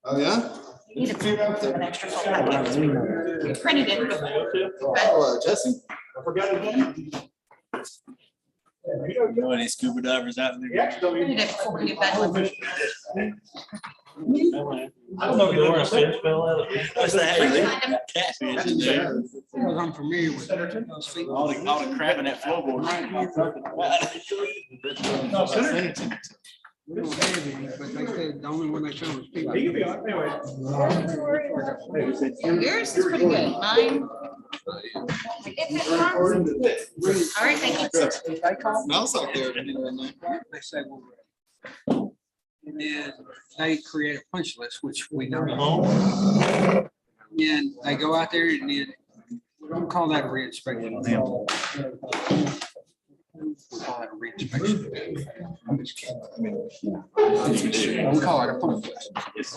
Oh, yeah? Need to print an extra full packet. We printed it. Oh, Jesse? You know any scuba divers out there? Printed it before we get back. I don't know if you know where a fish fell out. What's that? Catfish in there. Because I'm familiar with it. All the crap in that floorboard. We don't have any, but they said the only one they found was people. He could be on, anyway. Yours is pretty good. Mine. All right, thank you. Smells like they're. They say, well, and then they create a punch list, which we know. And they go out there and then, we don't call that a reinspection. We call it a reinspection. We call it a punch list. It's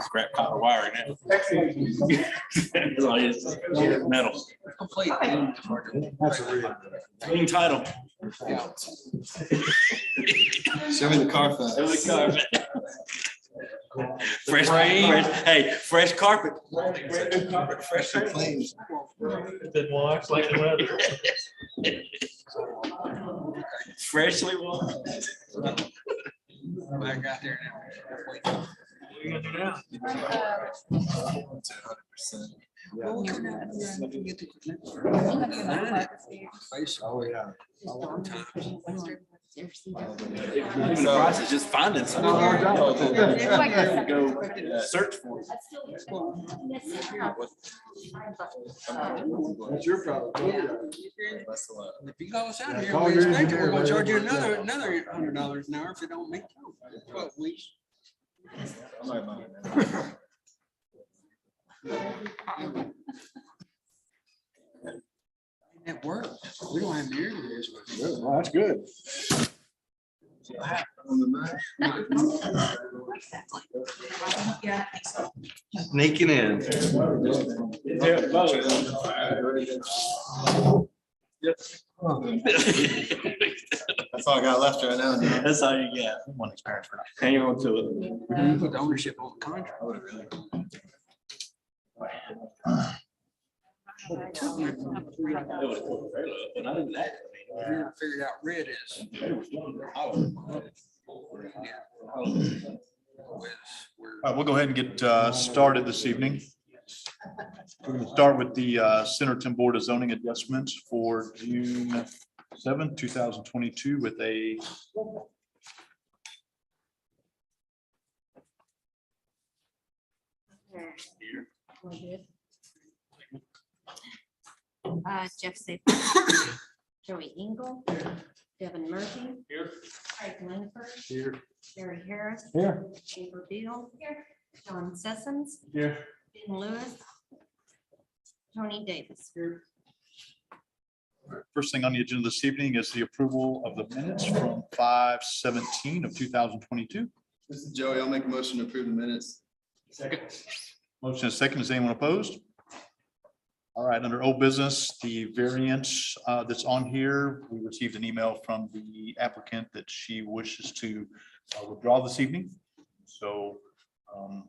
scrap copper wiring now. It's metal. Complete. Clean title. Show me the Carfax. Fresh, fresh carpet. Fresh and clean. Didn't wash like the weather. Freshly washed. I got there now. What are you gonna do now? 100%. Oh, yeah. The process is just finding something. Go search for it. What's your problem? If you go out here, we expect it, we're gonna charge you another $100 an hour if it don't meet. 12 weeks. It worked. We don't have near this. Well, that's good. Sneaking in. That's all I got left right now. dude. That's all you get. One experience for now. Hang on to it. We didn't put the ownership on the contract. But other than that, I figured out red is. We'll go ahead and get started this evening. We're going to start with the Centerton Board of Zoning Adjustments for June 7th, 2022 with a Jeff Safe, Joey Engel, Devin Murphy. Here. Craig Linford. Here. Barry Harris. Here. Amber Beal. Here. John Sessoms. Here. Ben Lewis. Tony Davis. Here. first thing on the agenda this evening is the approval of the minutes from 5/17 of 2022. This is Joey. I'll make a motion to approve the minutes. Second. Motion is second. Is anyone opposed? All right, under old business, the variance that's on here, we received an email from the applicant that she wishes to withdraw this evening. So I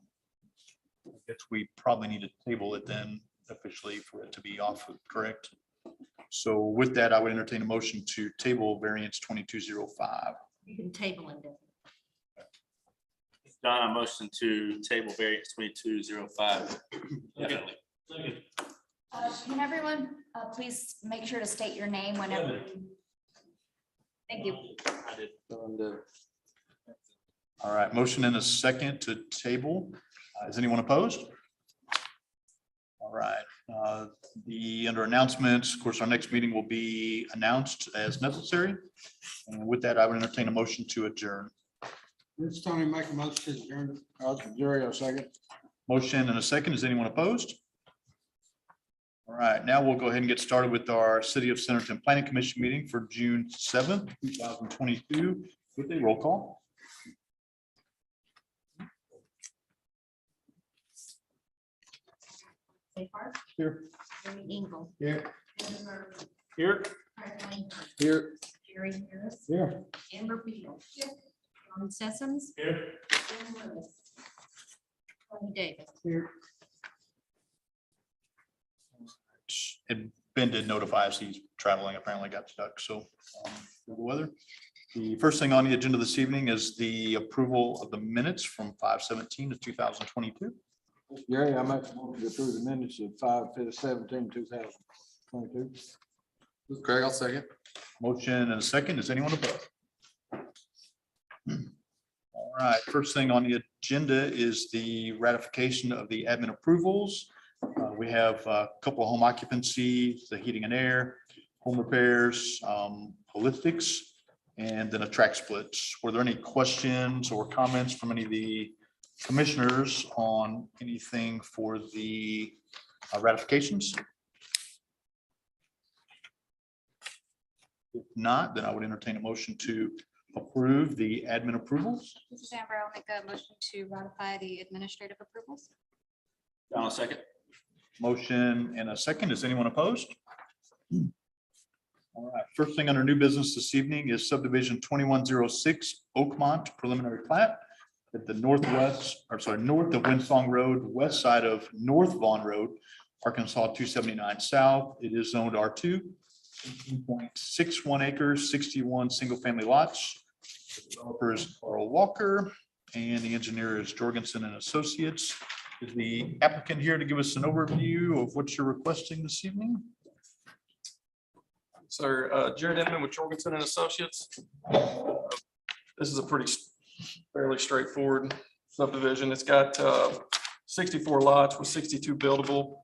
guess we probably need to table it then officially for it to be offered, correct? So with that, I would entertain a motion to table variance 2205. You can table it. Don, I motion to table variance 2205. Definitely. Can everyone please make sure to state your name whenever? Thank you. I did. All right, motion and a second to table. Is anyone opposed? All right, under announcements, of course, our next meeting will be announced as necessary. And with that, I would entertain a motion to adjourn. This Tony make a motion to adjourn. Jerry, a second. Motion and a second. Is anyone opposed? All right, now we'll go ahead and get started with our City of Centerton Planning Commission meeting for June 7th, 2022 with a roll call. Safar. Here. Joey Engel. Here. Devin Murphy. Here. Craig Linford. Here. Gary Harris. Here. Amber Beal. Ron Sessoms. Here. Jim Lewis. Tony Davis. And Ben did notify us he's traveling, apparently got stuck, so the weather. The first thing on the agenda this evening is the approval of the minutes from 5/17 of 2022. Gary, I make a motion to approve the minutes of 5/17/2022. Craig, I'll second. Motion and a second. Is anyone opposed? All right, first thing on the agenda is the ratification of the admin approvals. We have a couple of home occupancy, the heating and air, home repairs, holistics, and then a track splits. Were there any questions or comments from any of the commissioners on anything for the ratifications? If not, then I would entertain a motion to approve the admin approvals. This is Amber. I'll make a motion to ratify the administrative approvals. I'll second. Motion and a second. Is anyone opposed? All right, first thing under new business this evening is subdivision 2106 Oakmont preliminary plat at the northwest, or sorry, north of Windsong Road, west side of North Vaughn Road, Arkansas 279 South. It is zoned R2, 18.61 acres, 61 single-family lots. The developer is Carl Walker, and the engineer is Jorgensen and Associates. Is the applicant here to give us an overview of what you're requesting this evening? Sir, Jared Inman with Jorgensen and Associates. This is a fairly straightforward subdivision. It's got 64 lots with 62 buildable,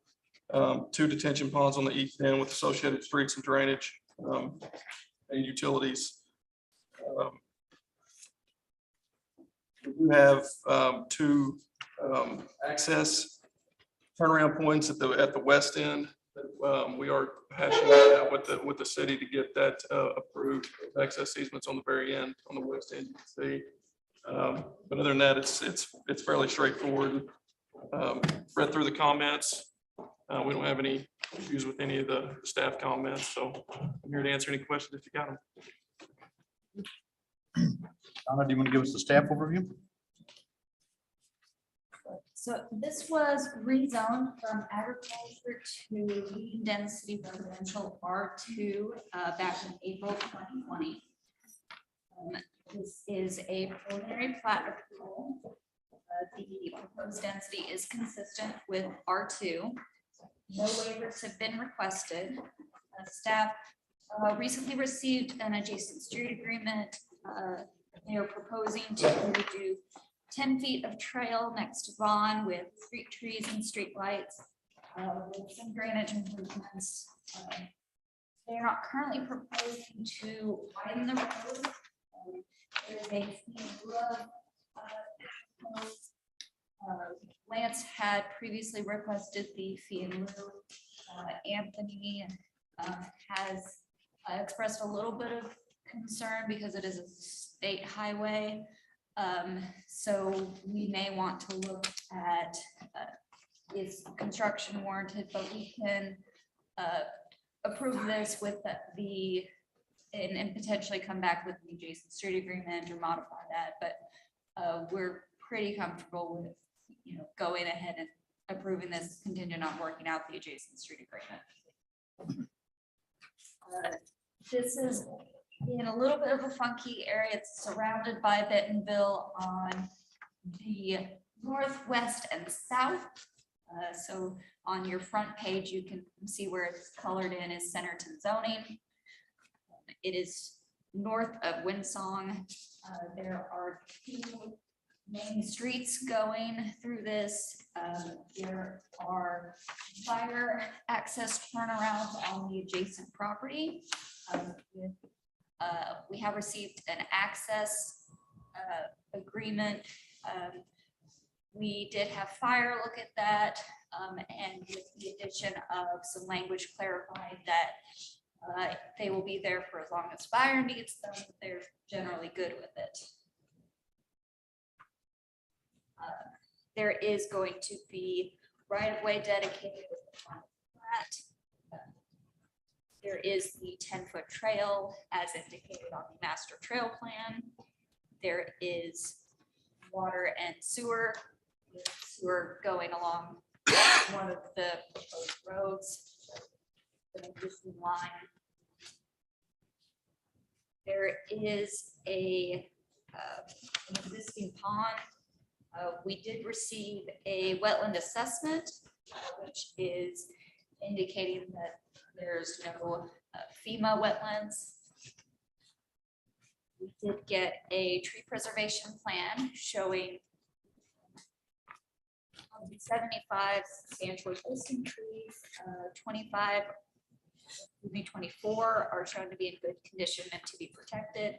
2 detention ponds on the east end with associated streets and drainage and utilities. We do have 2 access turnaround points at the west end. We are hashing that out with the city to get that approved. Access easements on the very end, on the west end, you can see. But other than that, it's fairly straightforward. Read through the comments. We don't have any issues with any of the staff comments, so I'm here to answer any questions if you got them. Donna, do you want to give us the staff overview? So this was rezoned from agriculture to medium density residential R2 back in April 2020. This is a preliminary plat approval. The proposed density is consistent with R2. No waivers have been requested. Staff recently received an adjacent street agreement. They are proposing to do 10 feet of trail next to Vaughn with street trees and street lights, with some drainage improvements. They're not currently proposing to widen the road. There's a fee in lieu of, Lance had previously requested the fee in lieu. Anthony has expressed a little bit of concern because it is a state highway. So we may want to look at is construction warranted, but we can approve this with and potentially come back with the adjacent street agreement or modify that. But we're pretty comfortable with, going ahead and approving this contingent on working out the adjacent street agreement. This is in a little bit of a funky area. It's surrounded by Bentonville on the northwest and south. So on your front page, you can see where it's colored in is Centerton zoning. It is north of Windsong. There are 2 main streets going through this. There are fire access turnarounds on the adjacent property. We have received an access agreement. We did have fire look at that, and with the addition of some language clarifying that they will be there for as long as fire needs them. They're generally good with it. There is going to be right-of-way dedicated with the front plat. There is the 10-foot trail as indicated on the master trail plan. There is water and sewer, with sewer going along one of the proposed roads, an existing line. There is an existing pond. We did receive a wetland assessment, which is indicating that there's no FEMA wetlands. We did get a tree preservation plan showing 75 substantial existing trees, 25, 24 are shown to be in good condition and to be protected.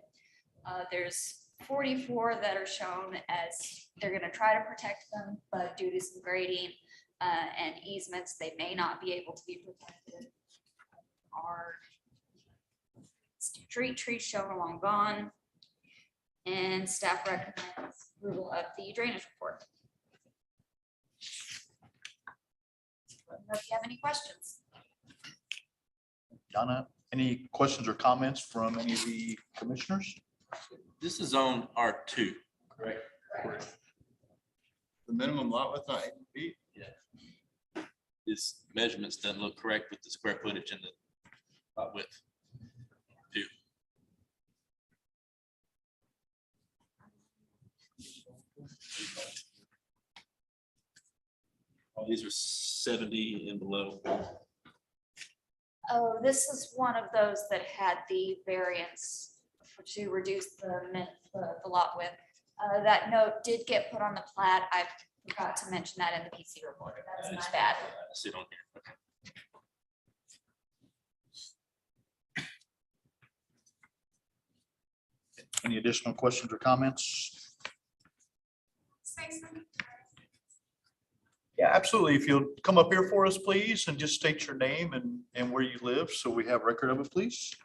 There's 44 that are shown as they're going to try to protect them, but due to some grading and easements, they may not be able to be protected. Are street trees shown along gone, and staff recommends approval of the drainage report. Let me know if you have any questions. Donna, any questions or comments from any of the commissioners? This is on R2. Correct. The minimum lot width, not 8 feet? Yeah. This measurements doesn't look correct with the square footage and the lot width. Two. All these are 70 and below. Oh, this is one of those that had the variance to reduce the lot width. That note did get put on the plat. I forgot to mention that in the PC report. That is my bad. I see it on here. Okay. Any additional questions or comments? Yeah, absolutely. If you'll come up here for us, please, and just state your name and where you live, so we have record of it, please.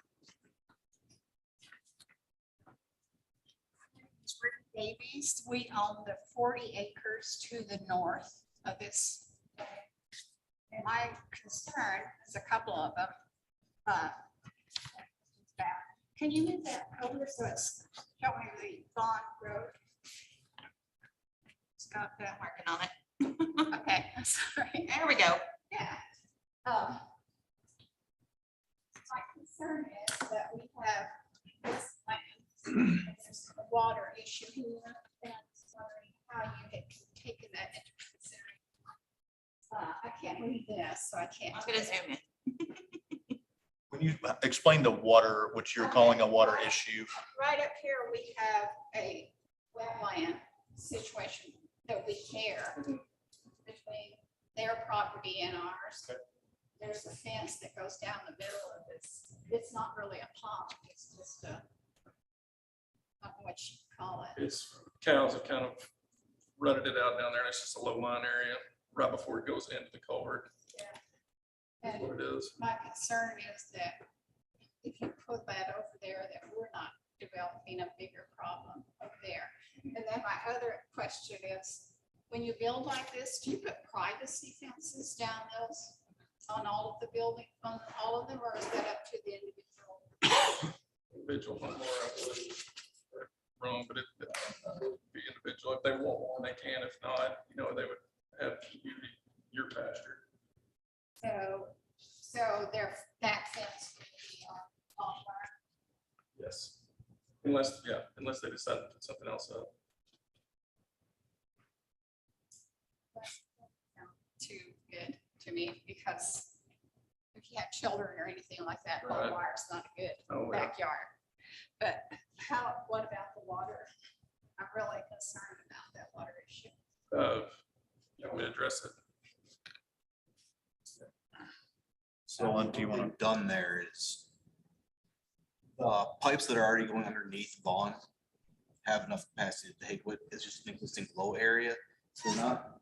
Davies, we own the 40 acres to the north of this. And my concern is a couple of them. Can you move that over so it's showing the Bond Road? Scott, I'm working on it. Okay, I'm sorry. There we go. Yeah. My concern is that we have this land. There's a water issue here, and I'm wondering how you had taken that into consideration. I can't read this, so I can't. I'm gonna zoom in. When you explain the water, what you're calling a water issue, Right up here, we have a wetland situation that we share between their property and ours. There's a fence that goes down the middle of this. It's not really a pond, it's just a, I don't know what you call it. It's cows have kind of rutted it out down there. And it's just a low line area right before it goes into the culvert. That's And what it is. my concern is that if you put that over there, that we're not developing a bigger problem up there. And then my other question is, when you build like this, do you put privacy fences down those on all of the building, on all of them, or is that up to the individual? Individual one more, I believe. Wrong, but it would be individual. If they want one, they can. If not, you know, they would have your pasture. So that fence would be on our. Yes. Unless they decide to put something else up. Too good to me, because if you have children or anything like that, Right. hot wire is not a good Oh, yeah. backyard. But what about the water? I'm really concerned about that water issue. You want me to address it? So one thing you want to have done there is pipes that are already going underneath Vaughn have enough capacity to take what is just an existing low area. So they're not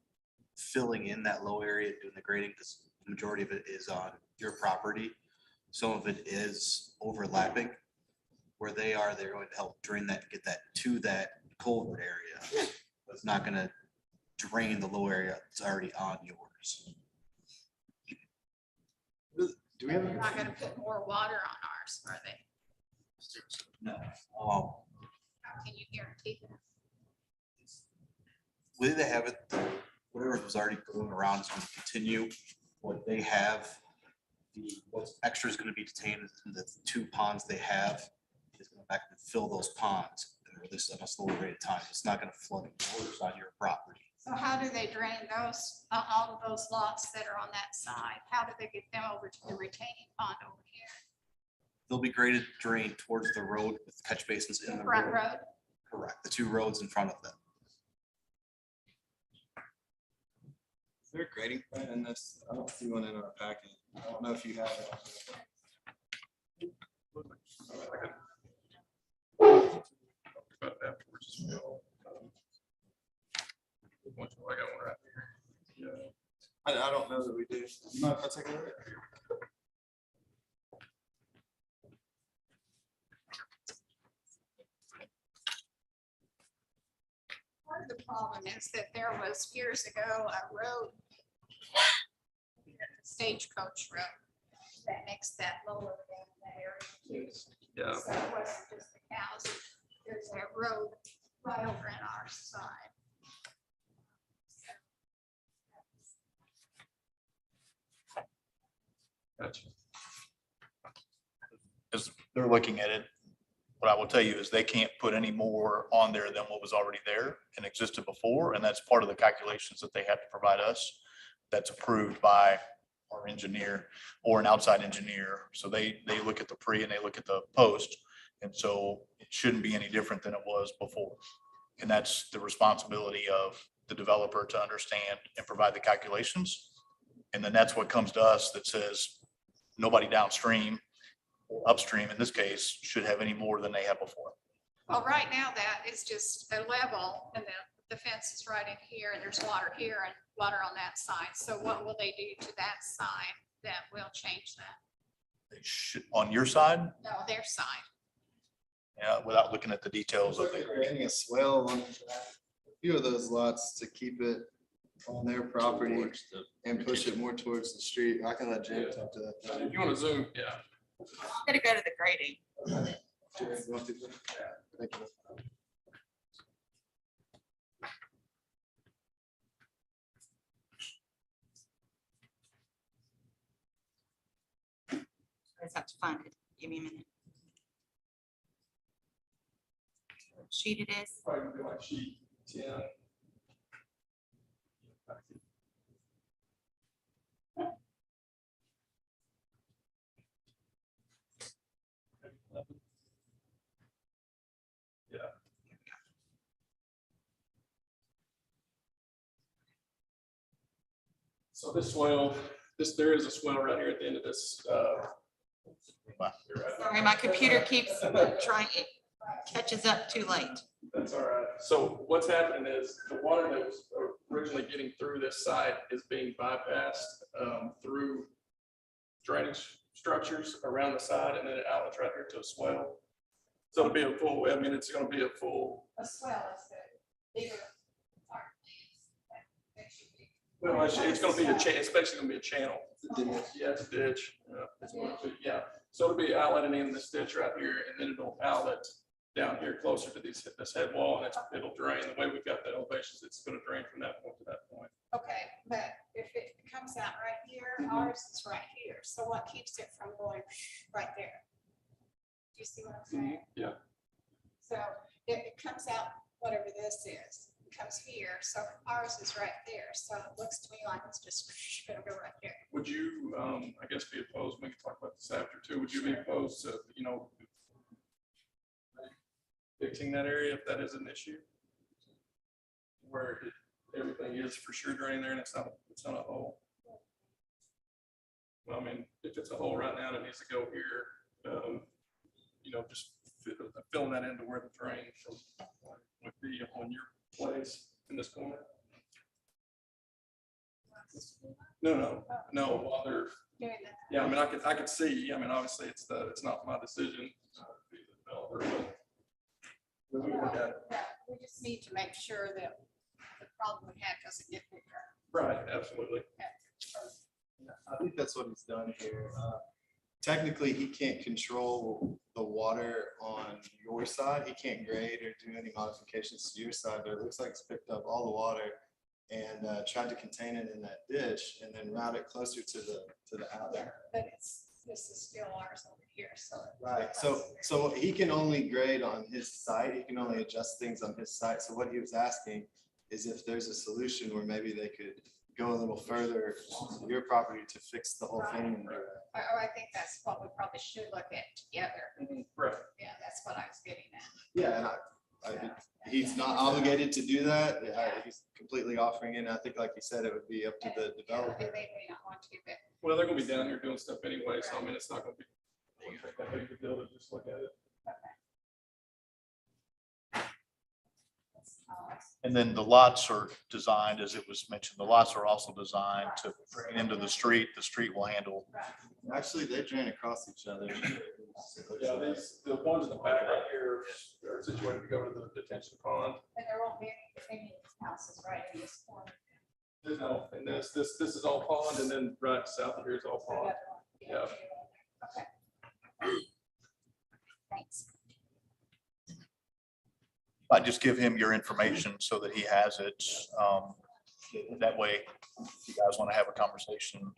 filling in that low area, doing the grading, because the majority of it is on your property. Some of it is overlapping. Where they are, they're going to help drain that, get that to that culvert area. But it's not gonna drain the low area that's already on yours. Do we They're not gonna put more water on ours, are they? No. How can you guarantee that? Way they have it, whatever was already going around is going to continue. What they have, what's extra is going to be detained in the 2 ponds they have. Is going to back and fill those ponds and release them at a slower rate of time. It's not going to flood waters on your property. So how do they drain those, all of those lots that are on that side? How do they get them over to the retaining pond over here? They'll be graded, drained towards the road with catch basins in The the front road. road? Correct, the 2 roads in front of them. Is there a grading plan in this? I don't see one in our packet. I don't know if you have it. About afterwards as well. I got one right here. Yeah. I don't know that we do. You mind if I take a look? Part of the problem is that there was years ago a road, Stagecoach Road, that makes that lower than that area too. Yeah. So it wasn't just the cows, there's a road right over in our side. Gotcha. As they're looking at it, what I will tell you is they can't put any more on there than what was already there and existed before. And that's part of the calculations that they have to provide us. That's approved by our engineer or an outside engineer. So they look at the pre and they look at the post. And so it shouldn't be any different than it was before. And that's the responsibility of the developer to understand and provide the calculations. And then that's what comes to us that says nobody downstream or upstream in this case should have any more than they have before. Well, right now that is just a level and the fence is right in here and there's water here and water on that side. So what will they do to that side that will change that? They should, on your side, No, their side. without looking at the details of Looks like it. they're adding a swell on a few of those lots to keep it on their property Towards the- and push it more towards the street. I can let Jim talk to that. If you want to zoom, yeah. I'm gonna go to the grading. Jared, you want to do that? Thank you. I just have to find it. Give me a minute. What sheet it is? Probably gonna be like sheet 10. Yeah. So this swell, there is a swell right here at the end of this. Sorry, my computer keeps trying, it catches up too late. That's all right. So what's happening is the water that was originally getting through this site is being bypassed through drainage structures around the side, and then it outlets right here to a swell. So it'll be a full, I mean, it's gonna be a full. A swell is the bigger part. Well, it's gonna be it's basically gonna be a channel. Yeah, it's a ditch. It's gonna be- Yeah, so it'll be outletting in this ditch right here, and then it'll outlet down here closer to this head wall, and it'll drain. The way we've got the elevations, it's gonna drain from that point to that point. Okay, but if it comes out right here, ours is right here. So what keeps it from going right there? Do you see what I'm saying? Yeah. So it comes out, whatever this is, it comes here. So ours is right there. So it looks to me like it's just gonna go right there. Would you, I guess, be opposed, we can talk about this after too, would you be opposed to, fixing that area if that is an issue? Where everything is for sure draining there and it's not a hole? Well, I mean, if it's a hole right now, it needs to go here, just filling that into where the drain would be on your place in this corner. No, while they're, Doing that. yeah, I mean, I could see, I mean, obviously it's not my decision. Be the developer, but we look at it. We just need to make sure that the problem we have doesn't get bigger. Right, absolutely. I think that's what he's done here. technically he can't control the water on your side. He can't grade or do any modifications to your side, but it looks like it's picked up all the water and tried to contain it in that ditch and then route it closer to the outlet. But this is still ours over here, so. Right, so he can only grade on his site, he can only adjust things on his site, so what he was asking is if there's a solution where maybe they could go a little further to your property to fix the whole thing. And do that. I think that's what we probably should look at together. Right. Yeah, that's what I was getting at. Yeah, and he's not obligated to do that, he's completely offering it, and I think like you said, it would be up to the And developer. they may not want to, but Well, they're gonna be down here doing stuff anyway, so I mean, it's not gonna be that big of a deal to just look at it. And then the lots are designed, as it was mentioned, the lots are also designed to bring it into the street. The street will handle. Actually, they drain across each other. Yeah, the ones in the back right here are situated to go to the detention pond. and there won't be any houses right in this corner. No, and this is all pond, and then right south of here is all pond. Yeah. Okay. Thanks. I just give him your information so that he has it. That way, if you guys want to have a conversation.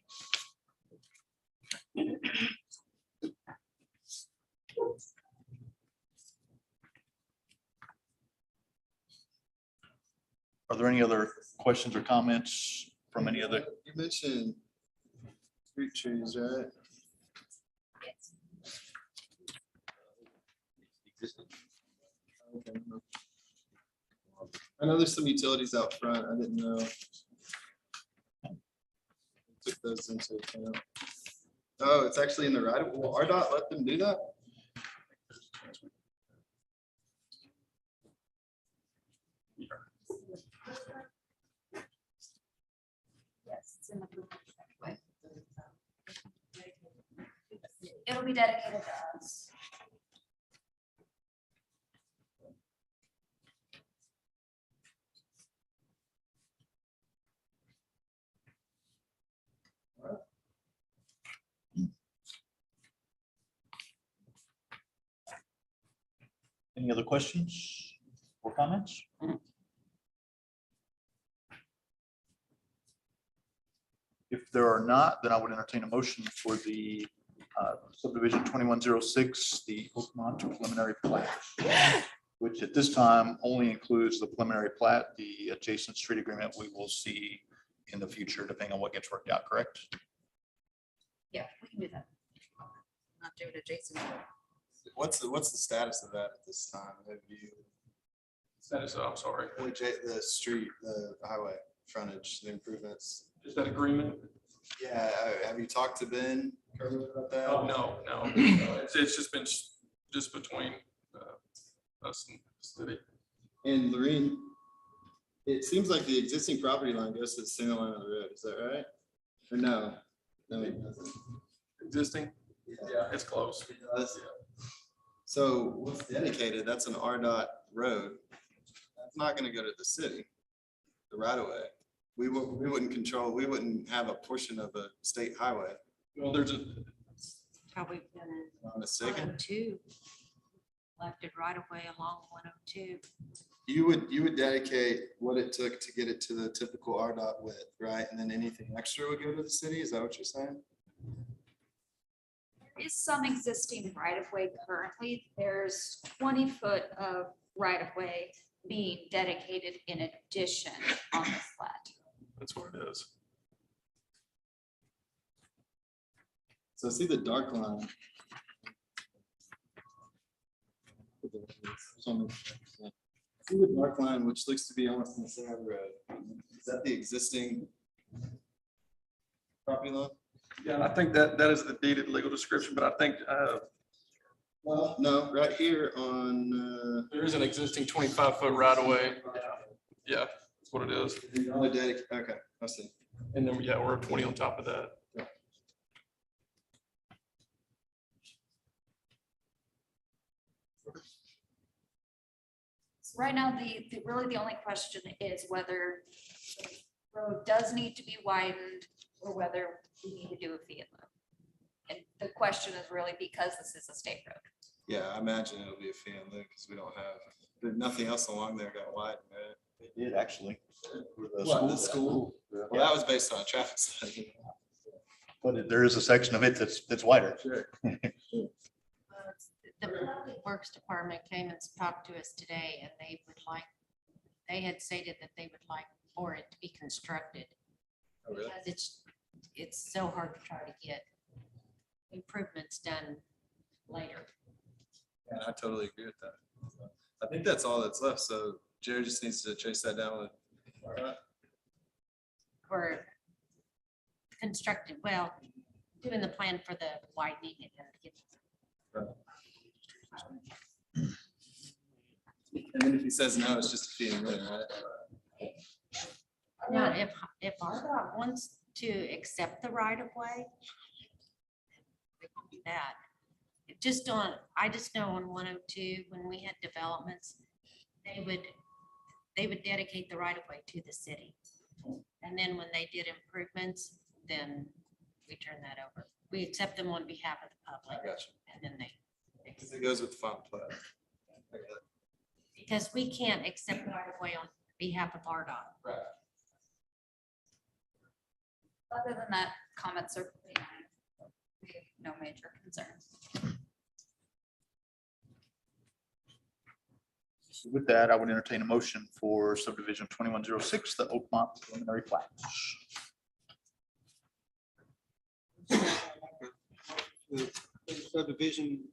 Are there any other questions or comments from any other? You mentioned fruit trees, right? Okay. I know there's some utilities out front. I didn't know. Took those into account. Oh, it's actually in the right of, will RDOT let them do that? Yes, it's in the blue way. It'll be dedicated to us. Any other questions or comments? If there are not, then I would entertain a motion for the subdivision 2106, the Oakmont preliminary plat, which at this time only includes the preliminary plat. The adjacent street agreement we will see in the future, depending on what gets worked out, correct? Yeah, we can do that. Not do it adjacent. What's the status of that at this time? Have you, I'm sorry. the street, the highway frontage, the improvements? Is that agreement? Yeah, have you talked to Ben Kerwin about that? Oh, no. It's just been just between us and the city. And Lorene, it seems like the existing property line goes to the center line of the road. Is that right? Or no? No, it doesn't. Existing? Yeah, it's close. It does? So what's dedicated, that's an RDOT road. That's not gonna go to the city, the right of way. We wouldn't control, we wouldn't have a portion of a state highway. Well, there's a, Probably been I'm mistaken. 102. Left it right away along 102. You would dedicate what it took to get it to the typical RDOT width, right? And then anything extra would go to the city? Is that what you're saying? There is some existing right of way currently. There's 20 foot of right of way being dedicated in addition on this plat. that's what it is. So see the dark line. See the dark line, which looks to be almost in the center of the road. Is that the existing property line? Yeah, and I think that is the deeded legal description, but I think Well, no, right here on, there is an existing 25-foot right of way. Yeah, that's what it is. okay, I see. And then, yeah, we're 20 on top of that. So right now, really the only question is whether the road does need to be widened or whether we need to do a field loop. And the question is really because this is a state road. Yeah, I imagine it'll be a fee and lieu because we don't have, but nothing else along there got widened, right? They did actually. What, the school? Well, that was based on a traffic study. But there is a section of it that's wider. Sure. The Public Works Department came and talked to us today and they had stated that they would like for it to be constructed. Oh, really? Because it's so hard to try to get improvements done later. Yeah, I totally agree with that. I think that's all that's left. So Jared just needs to chase that down with. Or constructed, well, doing the plan for the widening and get And then if he says no, it's just a fee and lieu, right? Now, if RDOT wants to accept the right of way, they can do that. It just on, I just know on 102, when we had developments, they would dedicate the right of way to the city. And then when they did improvements, then we turn that over. We accept them on behalf of the public. I got you. And then they, Because it goes with the final plat. I got it. because we can't accept the right of way on behalf of RDOT. Right. Other than that, comments are pretty minor. We have no major concerns. So with that, I would entertain a motion for subdivision 2106, the Oakmont preliminary plat. Subdivision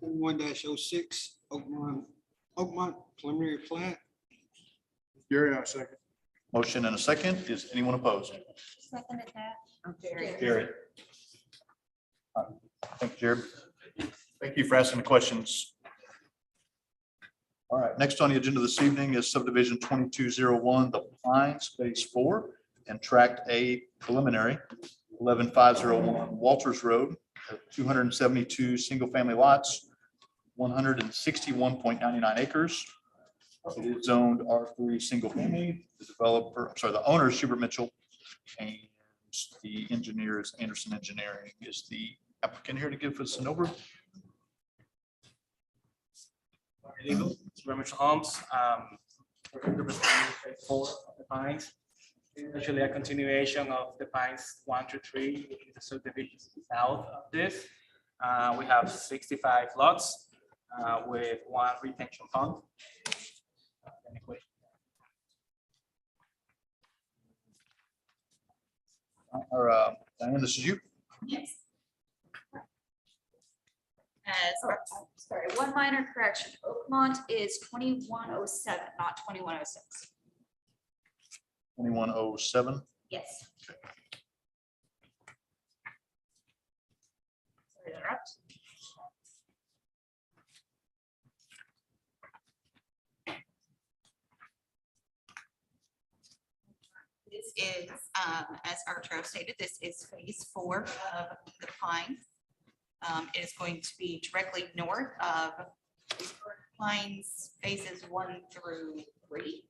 1-06, Oakmont preliminary plat. Gary, I second. Motion and a second. Is anyone opposed? Seconded that. Jared. Thank you, Jared. Thank you for asking the questions. All right, next on the agenda this evening is subdivision 2201, the Pines Phase 4 and Tract A preliminary, 11501 Walters Road, 272 single-family lots, 161.99 acres. It is zoned R3 single family. The developer, I'm sorry, the owner is Schubert Mitchell, and the engineer is Anderson Engineering. Is the applicant here to give us an overview? Legal, Robert Holmes, representing phase 4 of the Pines. It's actually a continuation of the Pines 1 through 3, which is the subdivision south of this. We have 65 lots with 1 retention pond. Any questions? Diane, this is you. Yes. Sorry, one minor correction. Oakmont is 2107, not 2106. 2107. Yes. Sorry to interrupt. This is, as Arturo stated, this is phase 4 of the Pines. It is going to be directly north of Pines phases 1 through 3.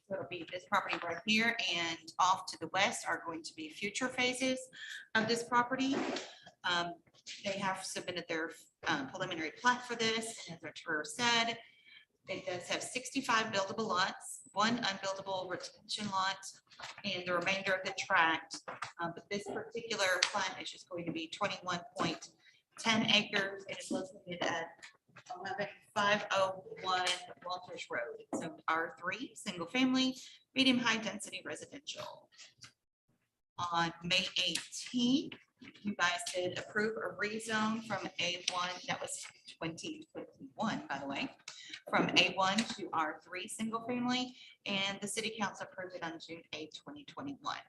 So it'll be this property right here, and off to the west are going to be future phases of this property. They have submitted their preliminary plat for this, and as Arturo said, it does have 65 buildable lots, 1 unbuildable retention lot, and the remainder of the tract. But this particular plat is just going to be 21.10 acres, and it's located at 11501 Walters Road. So R3, single family, medium high density residential. On May 18th, you guys did approve a rezone from A1, that was 2021, by the way, from A1 to R3 single family, and the city council approved it on June 8, 2021.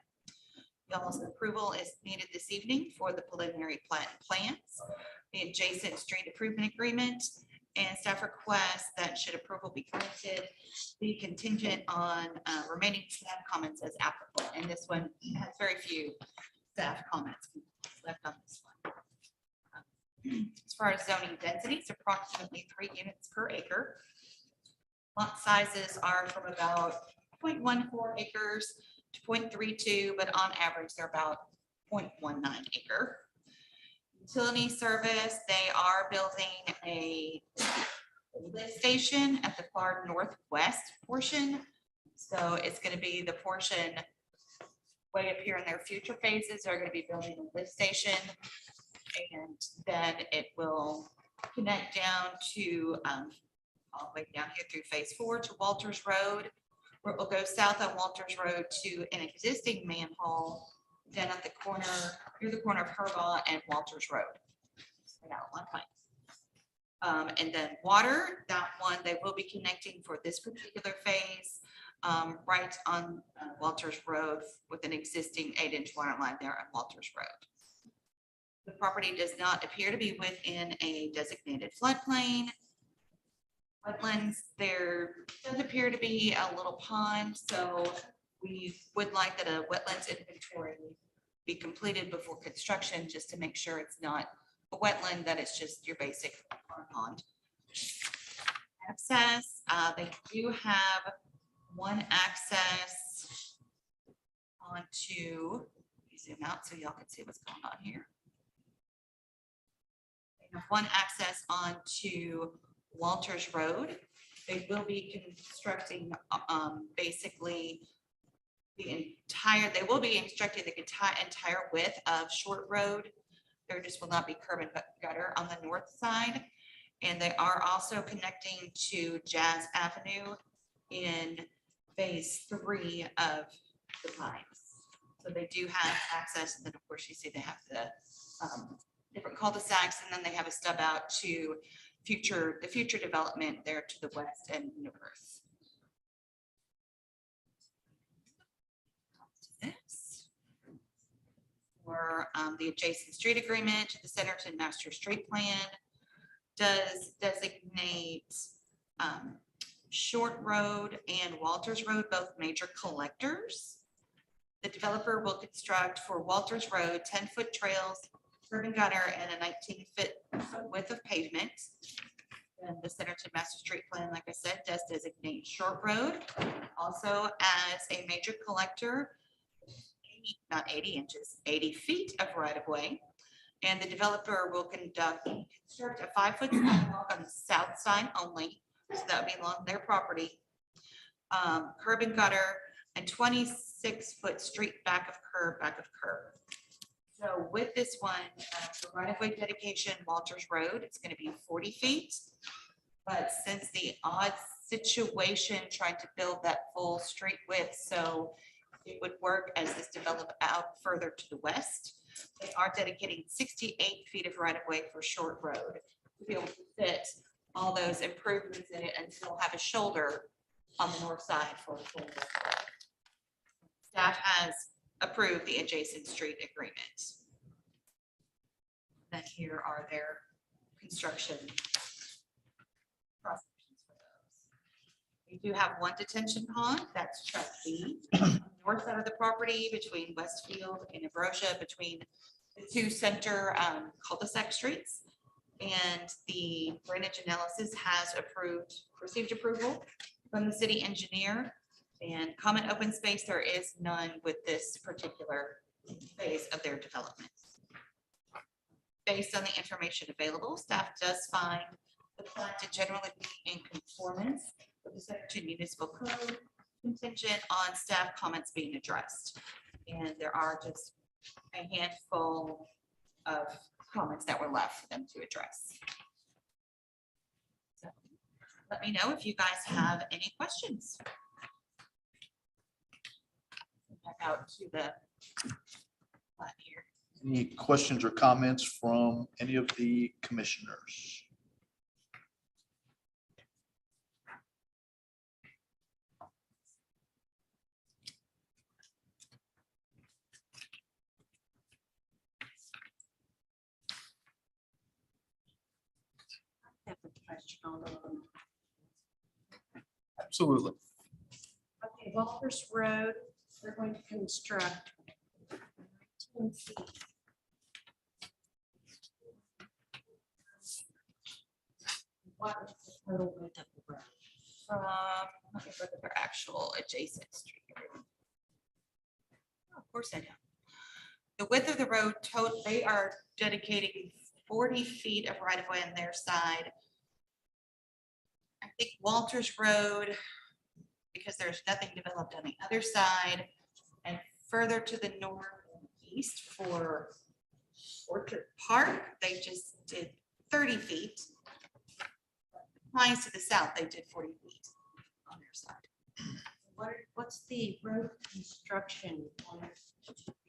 Y'all's approval is needed this evening for the preliminary plat and plans, the adjacent street improvement agreement, and staff request that should approval be granted, be contingent on remaining staff comments as applicable. And this one has very few staff comments left on this one. As far as zoning density, it's approximately 3 units per acre. Lot sizes are from about 0.14 acres to 0.32, but on average, they're about 0.19 acre. Utility service, they are building a lift station at the far northwest portion. So it's gonna be the portion way up here in their future phases, they're gonna be building a lift station. And then it will connect down to, all the way down here through phase 4 to Walters Road, where it will go south on Walters Road to an existing manhole down at the corner, near the corner of Herbaugh and Walters Road. Right out one place. And then water, that one, they will be connecting for this particular phase, right on Walters Road with an existing 8-inch water line there on Walters Road. The property does not appear to be within a designated floodplain. Wetlands, there does appear to be a little pond, so we would like that a wetlands inventory be completed before construction, just to make sure it's not a wetland, that it's just your basic pond. Access, they do have one access onto, zoom out so y'all can see what's going on here. They have one access onto Walters Road. They will be constructing basically the entire, they will be constructing the entire width of Short Road. There just will not be curb and gutter on the north side. And they are also connecting to Jazz Avenue in phase 3 of the Pines. So they do have access, and then of course you see they have the different cul-de-sacs, and then they have a stub out to the future development there to the west and north. This for the adjacent street agreement, the Centerton Master Street Plan does designate Short Road and Walters Road, both major collectors. The developer will construct for Walters Road 10-foot trails, curb and gutter, and a 19-foot width of pavement. And the Centerton Master Street Plan, like I said, does designate Short Road also as a major collector, not 80 inches, 80 feet of right-of-way. And the developer will construct a 5-foot sidewalk on the south side only, so that would be along their property. Curb and gutter, and 26-foot street back of curb. So with this one, the right-of-way dedication, Walters Road, it's going to be 40 feet. But since the odd situation trying to build that full street width, so it would work as this develop out further to the west, they are dedicating 68 feet of right-of-way for Short Road to be able to fit all those improvements in it, and still have a shoulder on the north side for the full width. Staff has approved the adjacent street agreement. Then here are their construction cross-sections for those. We do have one detention pond, that's trustee, north side of the property between Westfield and Ambrosia, between the two center cul-de-sac streets. And the drainage analysis has received approval from the city engineer. And common open space, there is none with this particular phase of their development. Based on the information available, staff does find the plan to generally be in conformance with the Centerton Municipal Code, contingent on staff comments being addressed. And there are just a handful of comments that were left for them to address. So let me know if you guys have any questions. Back out to the plat here. Any questions or comments from any of the commissioners? I have a question on them. Absolutely. Okay, Walters Road, they're going to construct 19 feet. What is the total width of the road? Let me look at their actual adjacent street. Oh, of course I do. The width of the road, they are dedicating 40 feet of right of way on their side. I think Walters Road, because there's nothing developed on the other side, and further to the northeast for Orchard Park, they just did 30 feet. Lines to the south, they did 40 feet on their side. What's the road construction on it?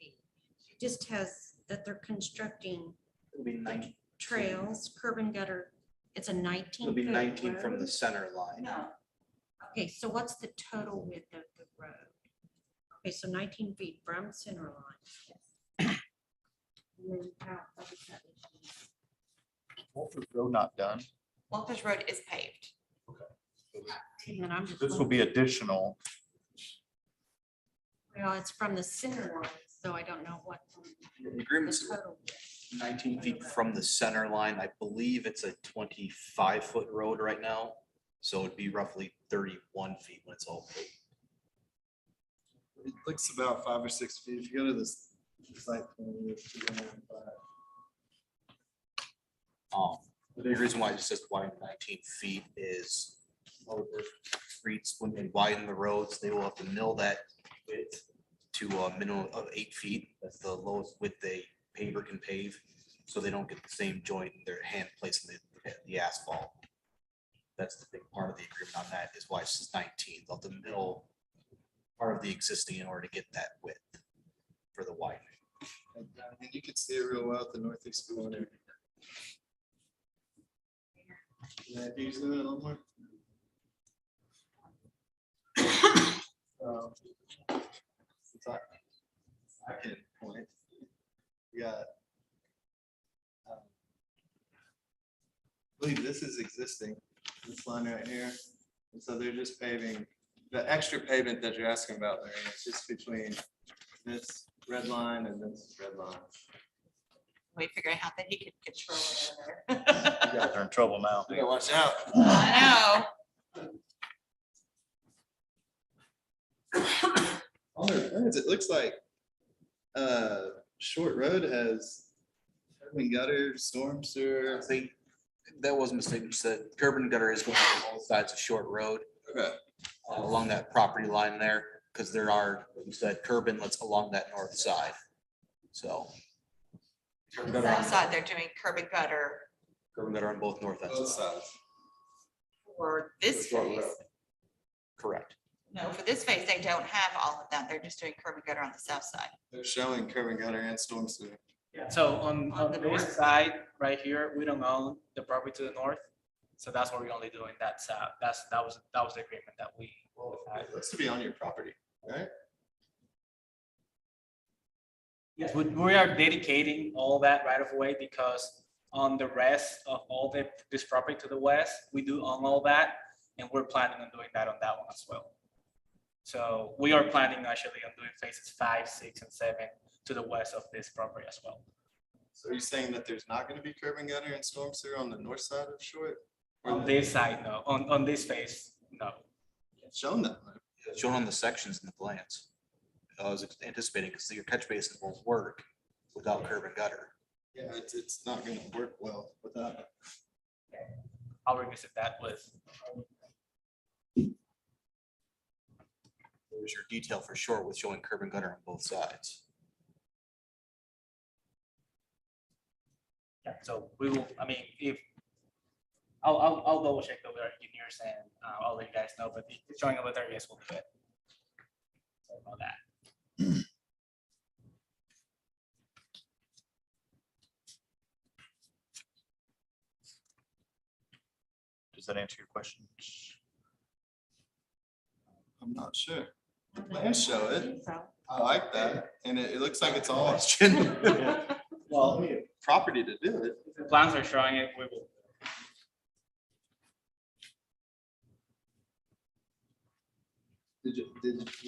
It just has that they're constructing It'll be 19, trails, curb and gutter. It's a 19. it'll be foot 19 from the road? center line. No, Okay, so what's the total width of the road? Okay, so 19 feet from center line. And then what is that? Walford Road not done. Walters Road is paved. And then I'm just This will be additional. Well, it's from the center line, so I don't know what. The the agreement's total width. 19 feet from the center line. I believe it's a 25-foot road right now. So it'd be roughly 31 feet when it's all paved. It looks about 5 or 6 feet. If you go to this site. The reason why it just says wide 19 feet is over streets, when they widen the roads, they will have to mill that width to a minimum of 8 feet. That's the lowest width a paver can pave, so they don't get the same joint in their hand placing the asphalt. That's the big part of the agreement on that, is why it's 19. They'll have to mill part of the existing in order to get that width for the widening. And you can see it real well at the northeast corner. Yeah, can you zoom in a little more? I can point. We got. I believe this is existing, this line right here. And so they're just paving, the extra pavement that you're asking about, Larry, it's just between this red line and this red line. We figured out that he could control it. You guys are in trouble now. You gotta watch out. I On their plans, it looks like Short Road has curb and gutter, storm sewer. That was a mistake. You said curb and gutter is going on both sides of Short Road. Okay. Along that property line there, because there are, like you said, curb inlets along that north side. So. know. South side, they're doing curb and gutter Curb and gutter on both north ends. Both sides. for this phase. Correct. No, for this phase, they don't have all of that. They're just doing curb and gutter on the south side. They're showing curb and gutter and storm sewer. So on On the this north. side, right here, we don't own the property to the north. So that's what we're only doing that south. That was the agreement that we had. It looks to be on your property, right? Yes, we are dedicating all that right of way because on the rest of all this property to the west, we do own all that. And we're planning on doing that on that one as well. So we are planning actually on doing phases 5, 6, and 7 to the west of this property as well. So are you saying that there's not gonna be curb and gutter and storm sewer on the north side of Short? On this side, no. On this phase, no. It's shown that. Shown on the sections in the plans. I was anticipating, because your catch basin won't work without curb and gutter. Yeah, it's not gonna work well without it. I'll revisit that with. There's your detail for sure with showing curb and gutter on both sides. Yeah, so we will, I mean, if, I'll double check with our engineers and I'll let you guys know, but if it's showing over there, yes, we'll do it. Sorry about that. Does that answer your question? I'm not sure. The plans show it. So, I like that. And it looks like it's all general Well, property to do it. if the plans are showing it, we will.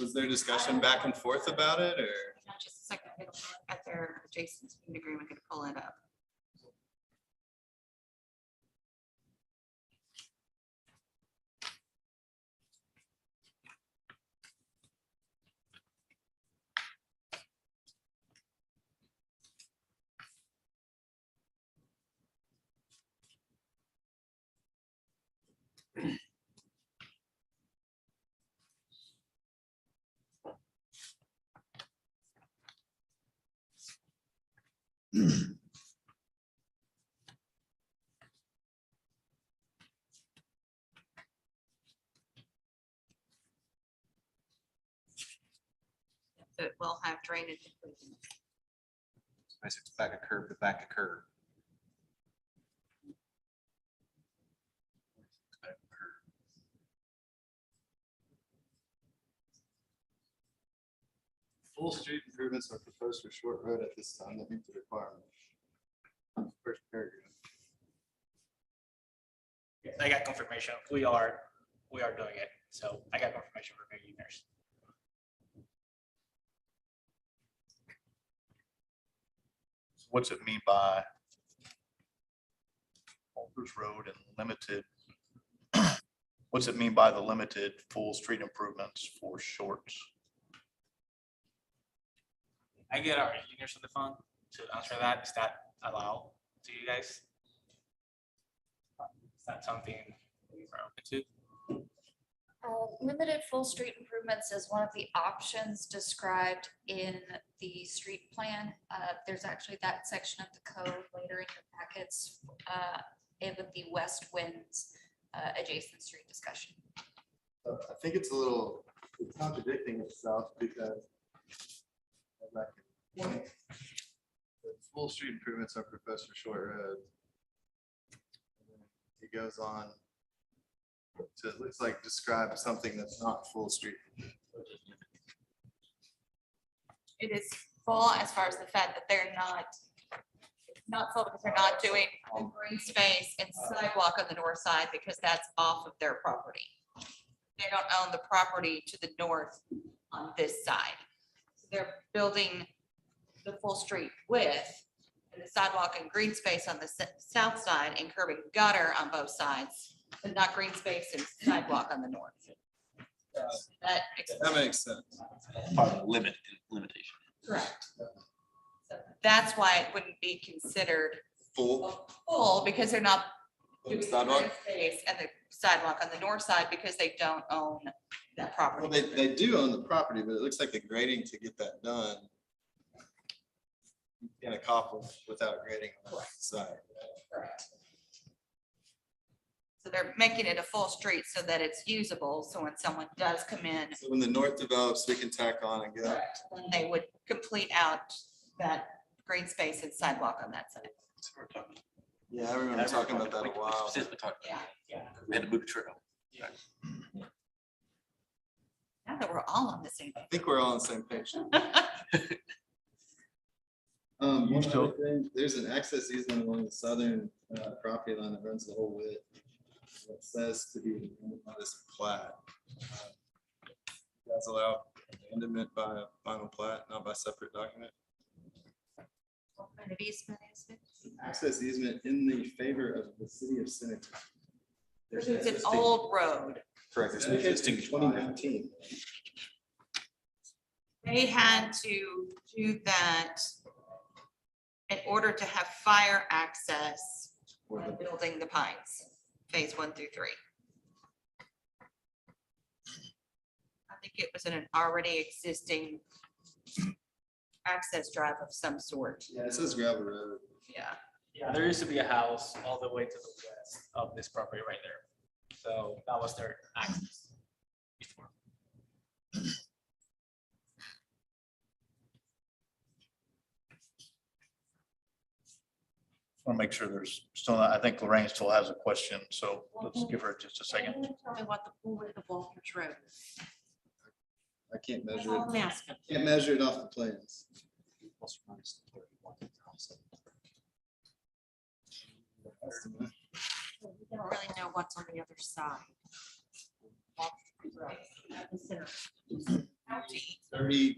Was there discussion back and forth about it or? Just a second, I'm gonna look at their Jason's agreement, gonna pull it up. So it will have drainage improvements. It's back a curb to back a curb. Full street improvements are proposed for Short Road at this time that meet the requirement. First paragraph. Yes, I got confirmation. We are doing it. So I got confirmation from the engineers. What's it mean by Walters Road and limited? What's it mean by the limited full street improvements for shorts? I get our engineers on the phone to answer that. Is that allowed to you guys? Is that something we're open to? Limited full street improvements is one of the options described in the street plan. There's actually that section of the code later in your packets and with the West Winds adjacent street discussion. I think it's a little contradicting itself because the full street improvements are proposed for Short Road. It goes on to, it looks like describe something that's not full street. It is full as far as the fact that they're not full because they're not doing green space and sidewalk on the north side because that's off of their property. They don't own the property to the north on this side. They're building the full street width and the sidewalk and green space on the south side and curb and gutter on both sides, but not green space and sidewalk on the north. That makes sense. Part of the limitation. correct. So that's why it wouldn't be considered full because they're not doing Sidewalk? green space and the sidewalk on the north side because they don't own that property. Well, they do own the property, but it looks like the grading to get that done in a couple without grading on the side. Correct. So they're making it a full street so that it's usable. So when someone does come in, So when the north develops, we can tack on and go. then they would complete out that green space and sidewalk on that side. Yeah, I remember talking about that a while. Specifically talking Yeah. about, we had to move the trail. Now that we're all on the same. I think we're all on the same page. One other thing, there's an access easement along the southern property line that runs the whole width. It says to be on this plat. You guys allow abandonment by a final plat, not by separate document. What kind of easement is it? Access easement in the favor of the city of Seneca. It's an old road. Correct. There's an existing 2019. They had to do that in order to have fire access for the building the Pines, phase 1 through 3. I think it was in an already existing access drive of some sort. Yeah, it says gravel road. Yeah. Yeah, there used to be a house all the way to the west of this property right there. So that was their access before. Want to make sure there's still, I think Lorraine still has a question, so let's give her just a second. Tell me what the full width of Walters Road is. I can't That's measure all I'm it. asking. Can't measure it off the plans. We don't really know what's on the other side. The center. 30,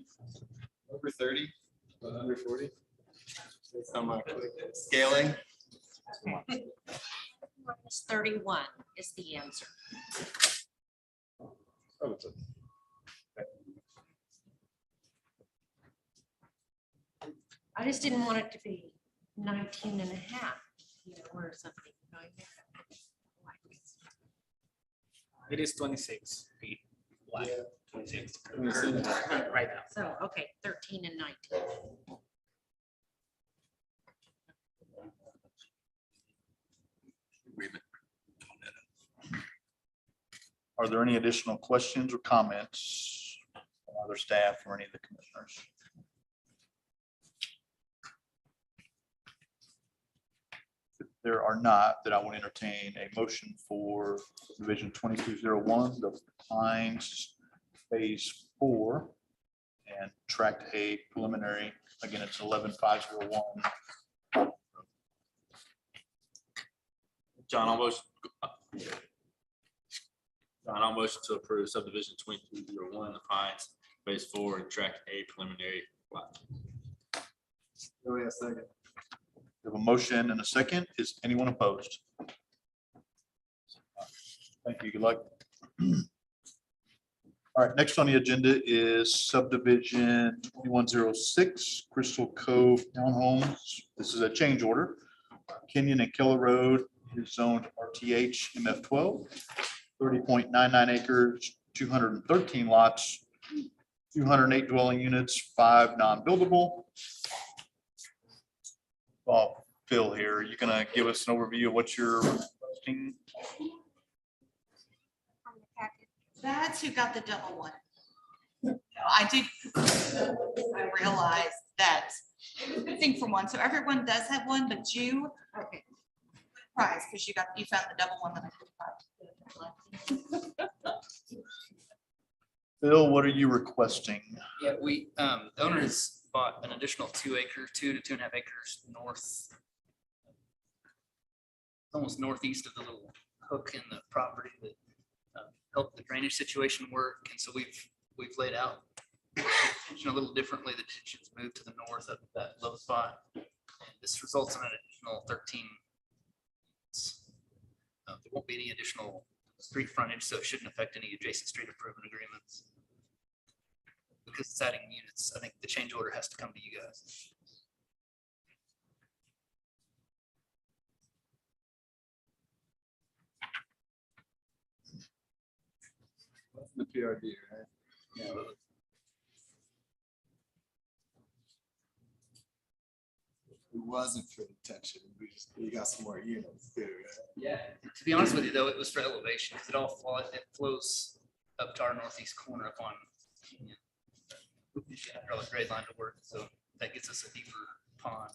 over 30, but under 40. Based on my quick scaling. It's 31 is the answer. Oh, it's a- I just didn't want it to be 19 and a half, you know, or something. It is 26 feet wide. 26 26. right now. So, okay, 13 and 19. Agreement. Are there any additional questions or comments from other staff or any of the commissioners? If there are not, then I will entertain a motion for Division 2201, the Pines Phase 4 and Tract A preliminary. Again, it's 11501. John, almost to approve subdivision 2201, the Pines, phase 4 and tract A preliminary plat. Oh, yeah, second. We have a motion and a second. Is anyone opposed? Thank you. Good luck. All right, next on the agenda is subdivision 2106 Crystal Cove Townhomes. This is a change order. Kenyon and Keller Road is zoned RTH MF12, 30.99 acres, 213 lots, 208 dwelling units, 5 non-buildable. Phil here, you're gonna give us an overview of what you're requesting? That's who got the double one. I did, I realized that it was missing from one, so everyone does have one, but you, okay, prize, because you found the double one that I could. Phil, what are you requesting? Yeah, we, the owner has bought an additional 2 acre, 2 to 2.5 acres north, almost northeast of the little hook in the property that helped the drainage situation work. And so we've laid out a little differently. The ditch is moved to the north of that low spot. And this results in an additional 13. There won't be any additional street frontage, so it shouldn't affect any adjacent street improvement agreements. Because it's adding units, I think the change order has to come to you guys. The PRD, right? Yeah. It wasn't for detention. We got some more units too, right? Yeah. To be honest with you, though, it was for elevation, because it flows up to our northeast corner up on Canyon. Probably grade line to work, so that gets us a deeper pond.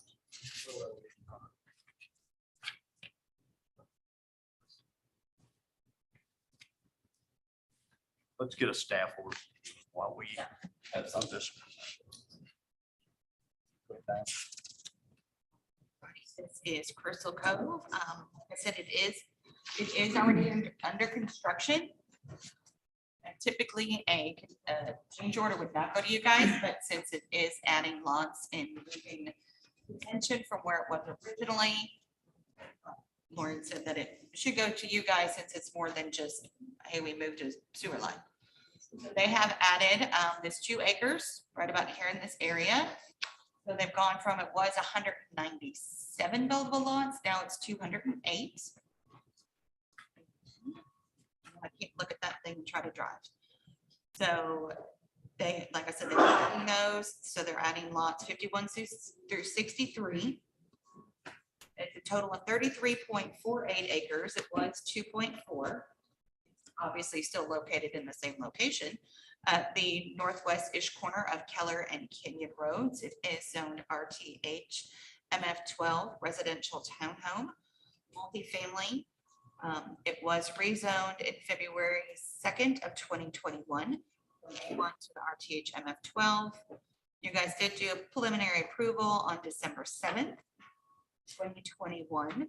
Let's get a staff order while we have some of this. This is Crystal Cove. Like I said, it is already under construction. And typically a change order would not go to you guys, but since it is adding lots and moving detention from where it was originally, Lauren said that it should go to you guys since it's more than just, hey, we moved a sewer line. They have added this 2 acres right about here in this area. So they've gone from, it was 197 buildable lots, now it's 208. I can't look at that thing and try to drive. So they, like I said, they're adding those. So they're adding lots 51 through 63. It's a total of 33.48 acres. It was 2.4. Obviously still located in the same location. At the northwest-ish corner of Keller and Kenyon Roads. It is zoned RTH MF12 residential townhome, multifamily. It was rezoned in February 2nd of 2021. From A1 to the RTH MF12. You guys did do a preliminary approval on December 7th, 2021.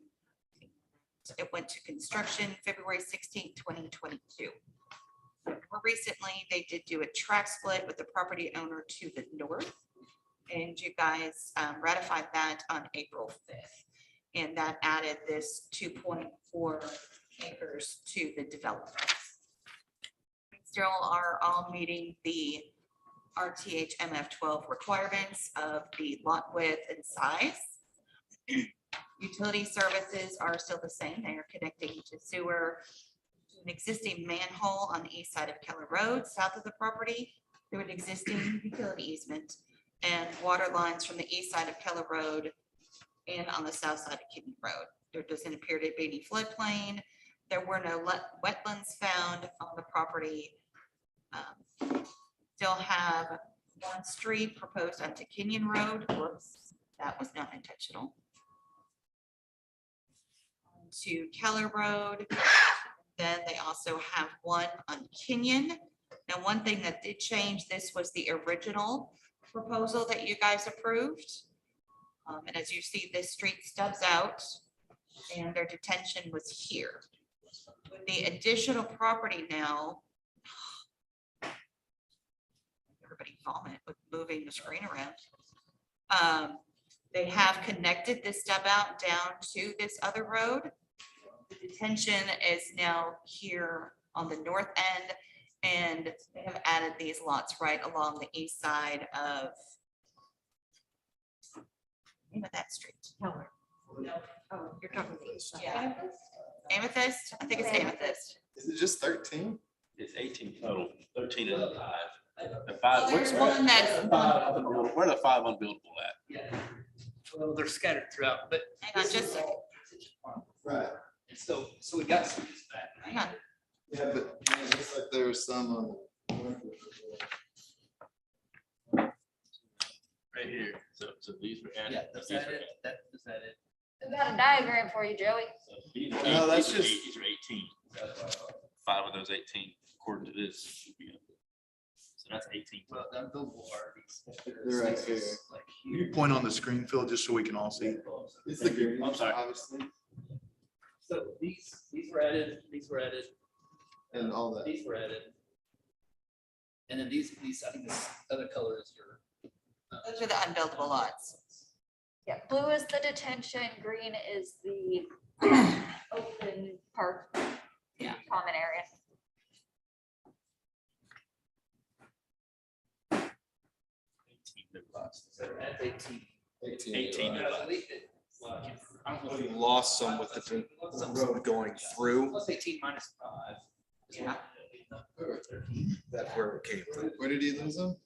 It went to construction February 16th, 2022. More recently, they did do a track split with the property owner to the north. And you guys ratified that on April 5th. And that added this 2.4 acres to the development. We still are all meeting the RTH MF12 requirements of the lot width and size. Utility services are still the same. They are connecting to sewer, an existing manhole on the east side of Keller Road, south of the property, through an existing utility easement, and water lines from the east side of Keller Road and on the south side of Kidney Road. There doesn't appear to be any floodplain. There were no wetlands found on the property. Still have one street proposed onto Kenyon Road. Whoops, that was not intentional. To Keller Road. Then they also have one on Kenyon. Now, one thing that did change, this was the original proposal that you guys approved. And as you see, this street stubs out and their detention was here. With the additional property now, everybody vomit with moving the screen around. They have connected this stub out down to this other road. The detention is now here on the north end, and they have added these lots right along the east side of name of that street. Oh, you're talking the east side. Yeah. Amethyst, I think it's Amethyst. Is it just 13? It's 18 total, 13 and 5. The 5, There's one that's, where are the 5 unbuildable at? Yeah. Well, they're scattered throughout, but. hang on just a second, Right. So we got some of these back. hang on. Yeah, but it looks like there was some on. Right here. So these were added. Yeah, that's these that were it. Is that it? We got a diagram for you, Joey. So these are No, that's 18, just- these are 18. 5 of those 18, according to this. should be up. So that's 18. Well, the unbuildable are these. They're right here. Like Can you point on the screen, Phil, just so we can all see? It's the green. I'm sorry. Obviously, So these were added, and all that. these were added. And then these, I think this other color is your. Those are the unbuildable lots. Yeah, blue is the detention, green is the open park. Yeah. Common area. 18 new lots. So that's 18. 18 new I lots. believe it. Well, I don't know if We lost some with the road going through. Plus 18 minus 5. Yeah. That's where it came from. Where did he lose them?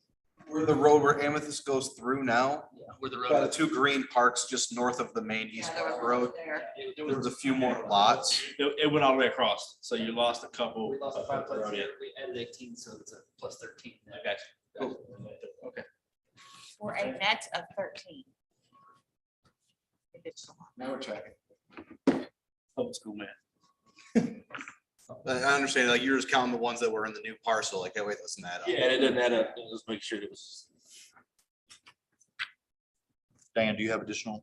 Where the road where Amethyst goes through now, Yeah, where the by road. the two green parks just north of the main east Yeah, there park was road. there. There was a few more lots. It went all the way across, so you lost a couple. We lost up 5 the road, plus, yeah. we added 18, so it's a plus 13. I got you. Okay. For a net of 13. Additional lot. Now we're tracking. Public school man. I understand, like you're just counting the ones that were in the new parcel, like, hey, wait, doesn't add up. Yeah, and it doesn't add up. Let's make sure it was. Dan, do you have additional?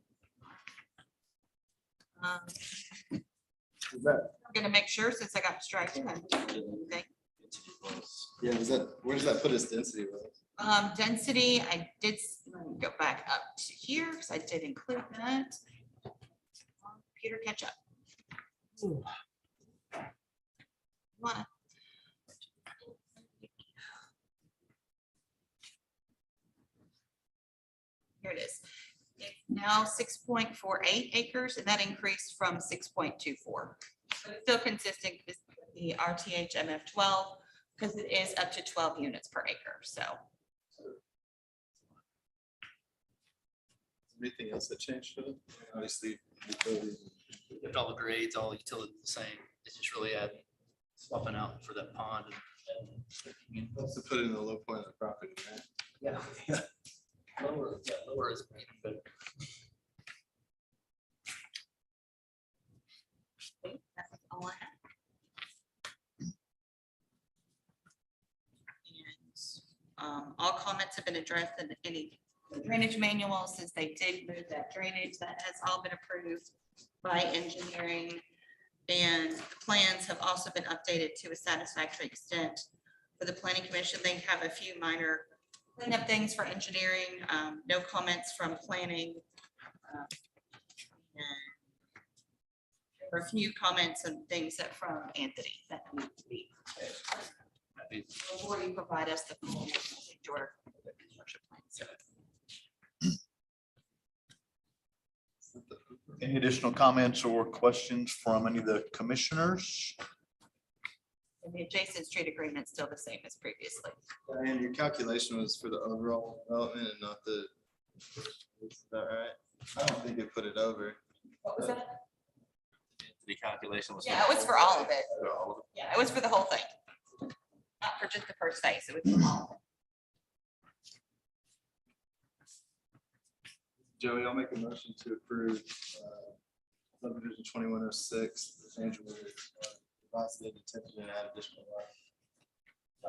I'm gonna make sure since I got distracted. Okay. Yeah, was that, where does that put his density? Rose? Density, I did, let me go back up to here, because I did include that. Peter, catch up. Wanna- Here it is. It's now 6.48 acres, and that increased from 6.24. But it's still consistent with the RTH MF12, because it is up to 12 units per acre, so. Anything else that changed for them? Obviously. utilities. Kept all the grades, all the utilities the same. It's just really adding, swapping out for that pond. and- Let's put it in the low point of the property, right? Yeah. Lower is even better. That's all I have. And all comments have been addressed in any drainage manual since they did move that drainage. That has all been approved by engineering. And the plans have also been updated to a satisfactory extent for the planning commission. They have a few minor cleanup things for engineering, no comments from planning. And there were a few comments and things that from Anthony that need to be. Before you provide us the full your construction plan, so. Any additional comments or questions from any of the commissioners? And the adjacent street agreement still the same as previously. And your calculation was for the overall development and not the, is that right? I don't think it put it over. What was that? The calculation was. Yeah, it was for all of it. Yeah, it was for the whole thing. Not for just the first phase, it was for all of it. Joey, I'll make a motion to approve subdivision 2106, the change order. Lots of attention and add additional.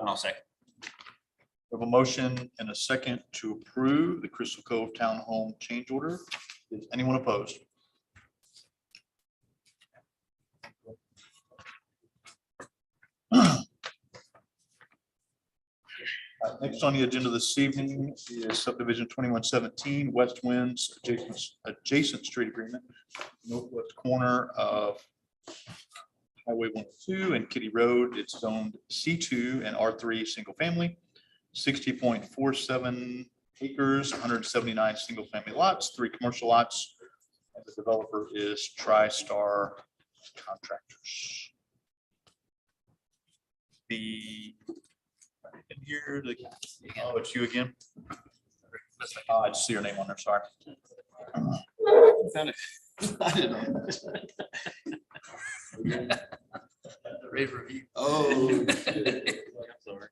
I'll second. We have a motion and a second to approve the Crystal Cove Townhome change order. Is anyone opposed? Next on the agenda this evening is subdivision 2117 West Winds adjacent street agreement, northwest corner of Highway 102 and Kitty Road. It's zoned C2 and R3 single family, 60.47 acres, 179 single family lots, 3 commercial lots. And the developer is TriStar Contractors. In here, oh, it's you again. I just see your name on there, sorry. I didn't know. Rave review. Oh. Sorry.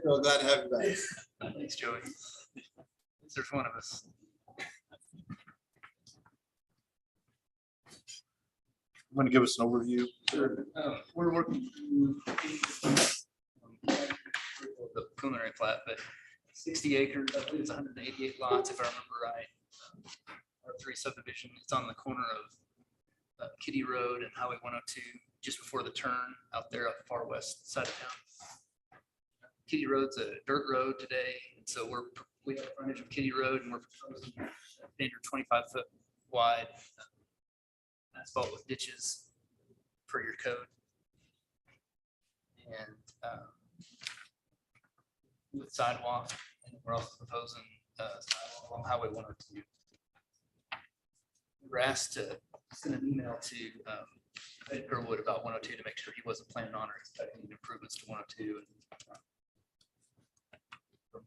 Well, glad to have you back. Thanks, Joey. There's one of us. I'm going to give us an overview. We're working through the preliminary plat, but 60 acres, I believe it's 188 lots, if I remember right. R3 subdivision, it's on the corner of Kitty Road and Highway 102, just before the turn out there at the far west side of town. Kitty Road's a dirt road today, and so we have frontage of Kitty Road, and we're proposing a standard 25-foot wide asphalt with ditches per your code. And with sidewalk, and we're also proposing sidewalk along Highway 102. We were asked to send an email to Ed Gerwood about 102 to make sure he wasn't planning on or expecting improvements to 102. I'm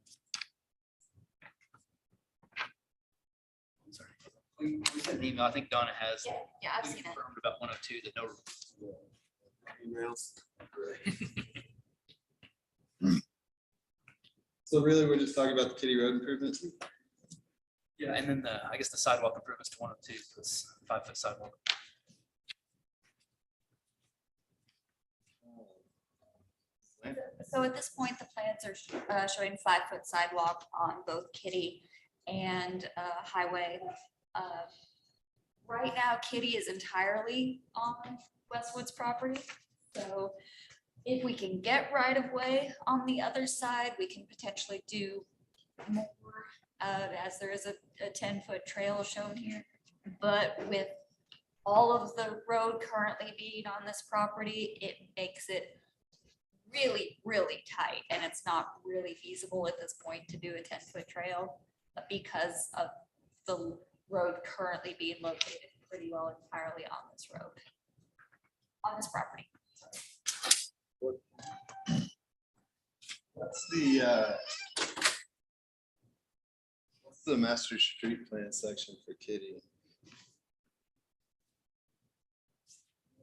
sorry. We sent an email. I think Donna has. Yeah, I've seen it. Confirmed about 102 that no. Emails. So really, we're just talking about the Kitty Road improvements? Yeah, and then I guess the sidewalk improvements to 102, plus 5-foot sidewalk. So at this point, the plans are showing 5-foot sidewalk on both Kitty and Highway. Right now, Kitty is entirely on Westwood's property. So if we can get right of way on the other side, we can potentially do more, as there is a 10-foot trail shown here. But with all of the road currently being on this property, it makes it really, really tight, and it's not really feasible at this point to do a 10-foot trail because of the road currently being located pretty well entirely on this road, on this property. What's the master street plan section for Kitty?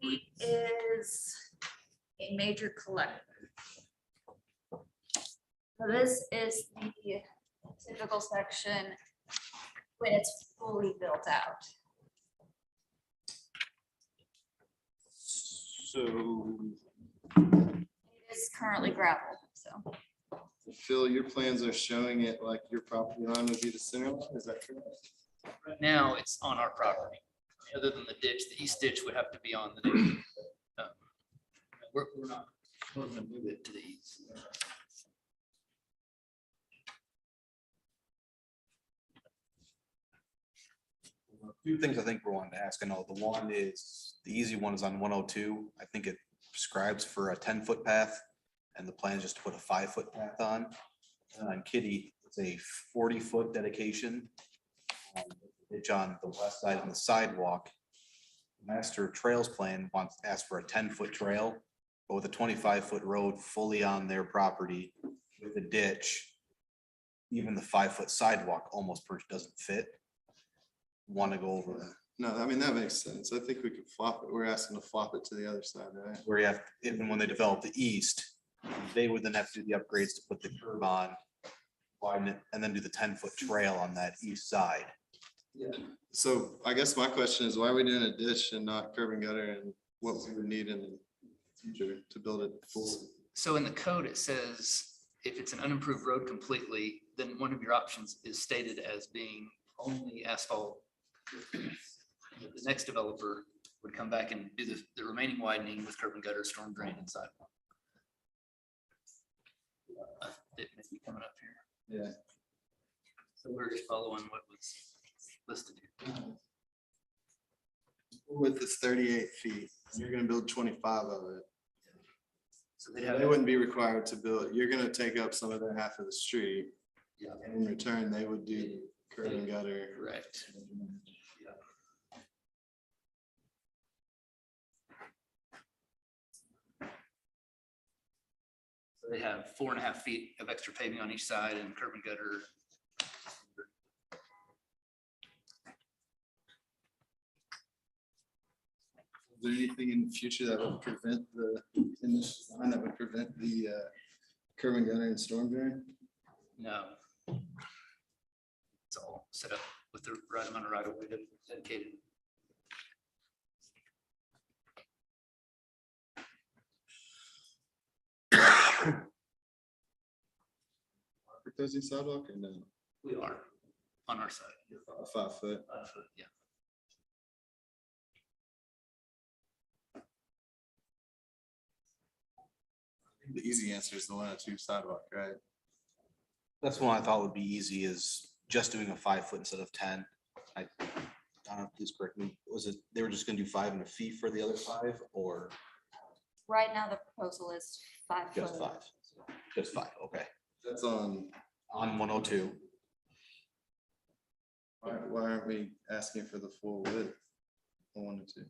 It is a major collector. So this is the typical section when it's fully built out. So It is currently gravel, so. Phil, your plans are showing it like your property line would be the center line, is that correct? Right now, it's on our property. Other than the ditch, the east ditch would have to be on the neighborhood. We're not going to move it to the east. Two things I think we're wanting to ask. I know the one is, the easy one is on 102. I think it prescribes for a 10-foot path, and the plan is just to put a 5-foot path on. And on Kitty, it's a 40-foot dedication. Ditch on the west side and the sidewalk. Master Trails Plan ask for a 10-foot trail. But with a 25-foot road fully on their property with a ditch, even the 5-foot sidewalk almost doesn't fit. Want to go over that. No, I mean, that makes sense. I think we could flop it. We're asking to flop it to the other side, right? Where you have, even when they develop the east, they would then have to do the upgrades to put the curb on, widen it, and then do the 10-foot trail on that east side. So I guess my question is, why are we doing a ditch and not curb and gutter, and what we would need in the future to build it full? So in the code, it says if it's an unimproved road completely, then one of your options is stated as being only asphalt. The next developer would come back and do the remaining widening with curb and gutter, storm drain and sidewalk. It may be coming up here. Yeah. So we're just following what was listed here. With this 38 feet, you're gonna build 25 of it. So they'd have. They wouldn't be required to build, you're gonna take up some of their half of the street. Yeah. And in return, they would do curb and gutter. Correct. So they have 4.5 feet of extra paving on each side and curb and gutter. Is there anything in the future that would prevent in this design that would prevent the curb and gutter and storm drain? No. It's all set up with the right amount of right of way dedicated. Proposing sidewalk or no? We are on our side. 5 foot. Yeah. The easy answer is the 102 sidewalk, right? That's one I thought would be easy, is just doing a 5-foot instead of 10. I don't know, please correct me. Was it, they were just gonna do 5 and a fee for the other 5, or Right now, the proposal is 5 just foot. 5? Just 5, okay. That's on, On 102. why aren't we asking for the full width? on 102.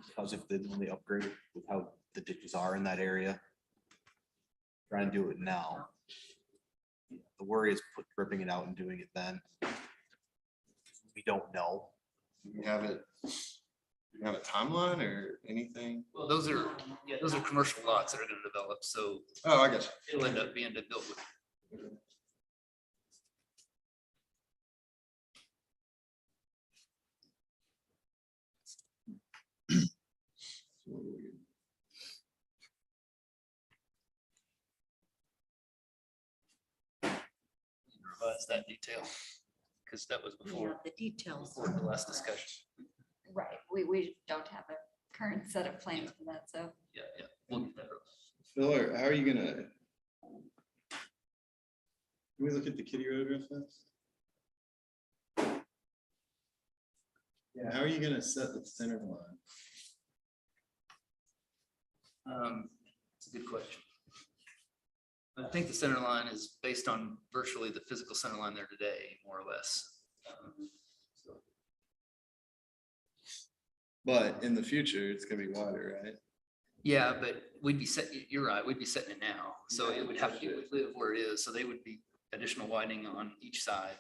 Because if they, when they upgrade with how the ditches are in that area, try and do it now. The worry is ripping it out and doing it then. We don't know. We have it, you have a timeline or anything? Well, those are commercial lots that are gonna develop, so Oh, I got you. it'll end up being built with. Revise that detail, because that was Yeah, before, the details. before the last discussion. Right, we don't have a current set of plans for that, so. Yeah, we'll get that. Phil, how are you gonna? Can we look at the Kitty Road real fast? Yeah, how are you gonna set the center line? It's a good question. I think the center line is based on virtually the physical center line there today, more or less. So, But in the future, it's gonna be wider, right? yeah, but we'd be set, you're right, we'd be setting it now, so it would have to live where it is, so they would be additional widening on each side.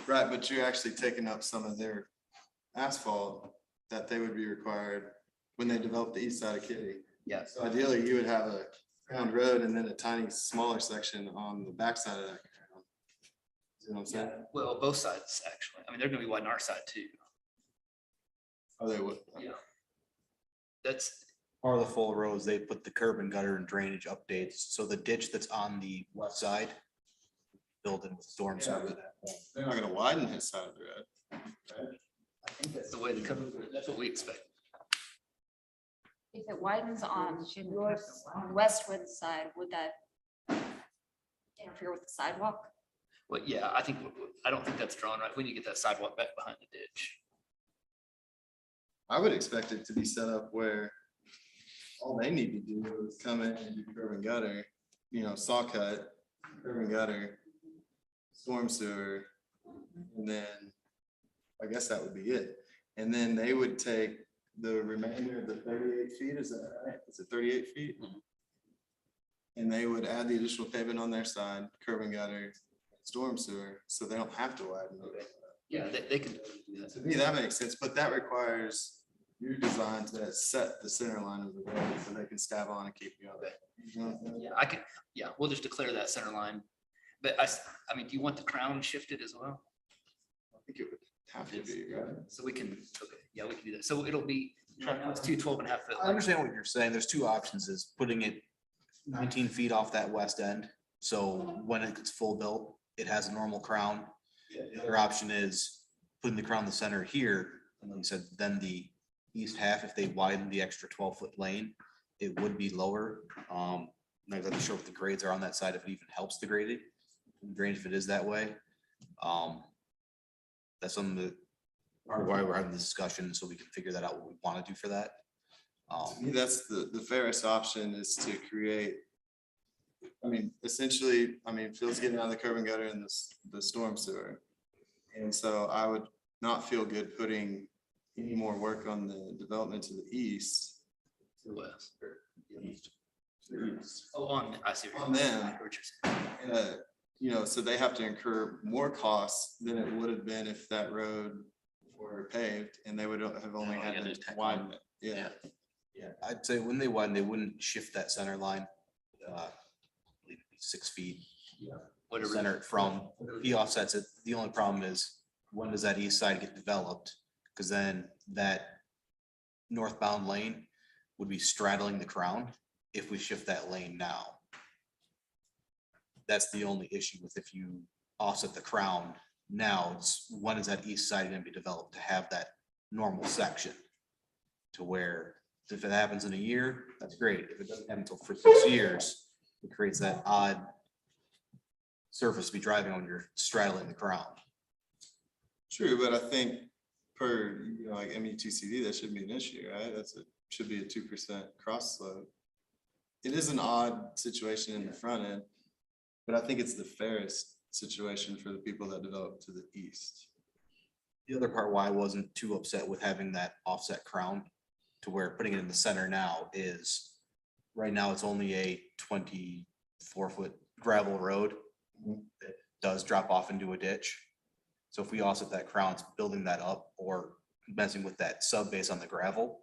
Right, but you're actually taking up some of their asphalt that they would be required when they develop the east side of Kitty. Yeah. So ideally, you would have a round road and then a tiny smaller section on the backside of that. You know what I'm saying? Well, both sides, actually. I mean, they're gonna be widening our side too. Oh, they would. Yeah. That's, Part of the full roads, they put the curb and gutter and drainage updates, so the ditch that's on the west side filled in with storm sewer. They're not gonna widen his side of the road. I think that's the way the code, that's what we expect. If it widens on yours, on Westwood side, would that interfere with the sidewalk? Well, yeah, I don't think that's drawn right. We need to get that sidewalk back behind the ditch. I would expect it to be set up where all they need to do is come in and do curb and gutter, saw cut, curb and gutter, storm sewer, and then I guess that would be it. And then they would take the remainder of the 38 feet, is that right? Is it 38 feet? And they would add the additional pavement on their side, curb and gutter, storm sewer, so they don't have to widen it. Yeah, they can. To me, that makes sense, but that requires your design to set the center line of the road so they can stab on and keep going. You know what I'm saying? Yeah, I could, yeah, we'll just declare that center line. But I mean, do you want the crown shifted as well? I think it would have to be, right? So we can, okay, yeah, we can do that. So it'll be, it's 12.5 foot. I understand what you're saying. There's two options, is putting it 19 feet off that west end. So when it gets full built, it has a normal crown. The other option is putting the crown in the center here. And like you said, then the east half, if they widen the extra 12-foot lane, it would be lower. Not exactly sure what the grades are on that side, if it even helps the grading, if it is that way. That's something that, part of why we're having this discussion, so we can figure that out, what we want to do for that. To me, that's the fairest option, is to create. I mean, essentially, Phil's getting out of the curb and gutter in the storm sewer. And so I would not feel good putting any more work on the development to the east. To the west. Or east. To the east. Oh, I see. On them. You know, so they have to incur more costs than it would have been if that road were paved, and they would have only had to widen it. Yeah. Yeah, I'd say when they widen, they wouldn't shift that center line. I believe it'd be 6 feet. Whatever. Center it from, he offsets it. The only problem is, when does that east side get developed? Because then that northbound lane would be straddling the crown if we shift that lane now. That's the only issue with, if you offset the crown now, it's when is that east side gonna be developed to have that normal section? To where, if it happens in a year, that's great. If it doesn't happen until for 6 years, it creates that odd surface to be driving on, you're straddling the crown. True, but I think per, like ME2CD, that shouldn't be an issue, right? Should be a 2% cross slope. It is an odd situation in the front end, but I think it's the fairest situation for the people that develop to the east. The other part why I wasn't too upset with having that offset crown, to where putting it in the center now is, right now it's only a 24-foot gravel road. It does drop off into a ditch. So if we offset that crown, it's building that up or messing with that sub base on the gravel.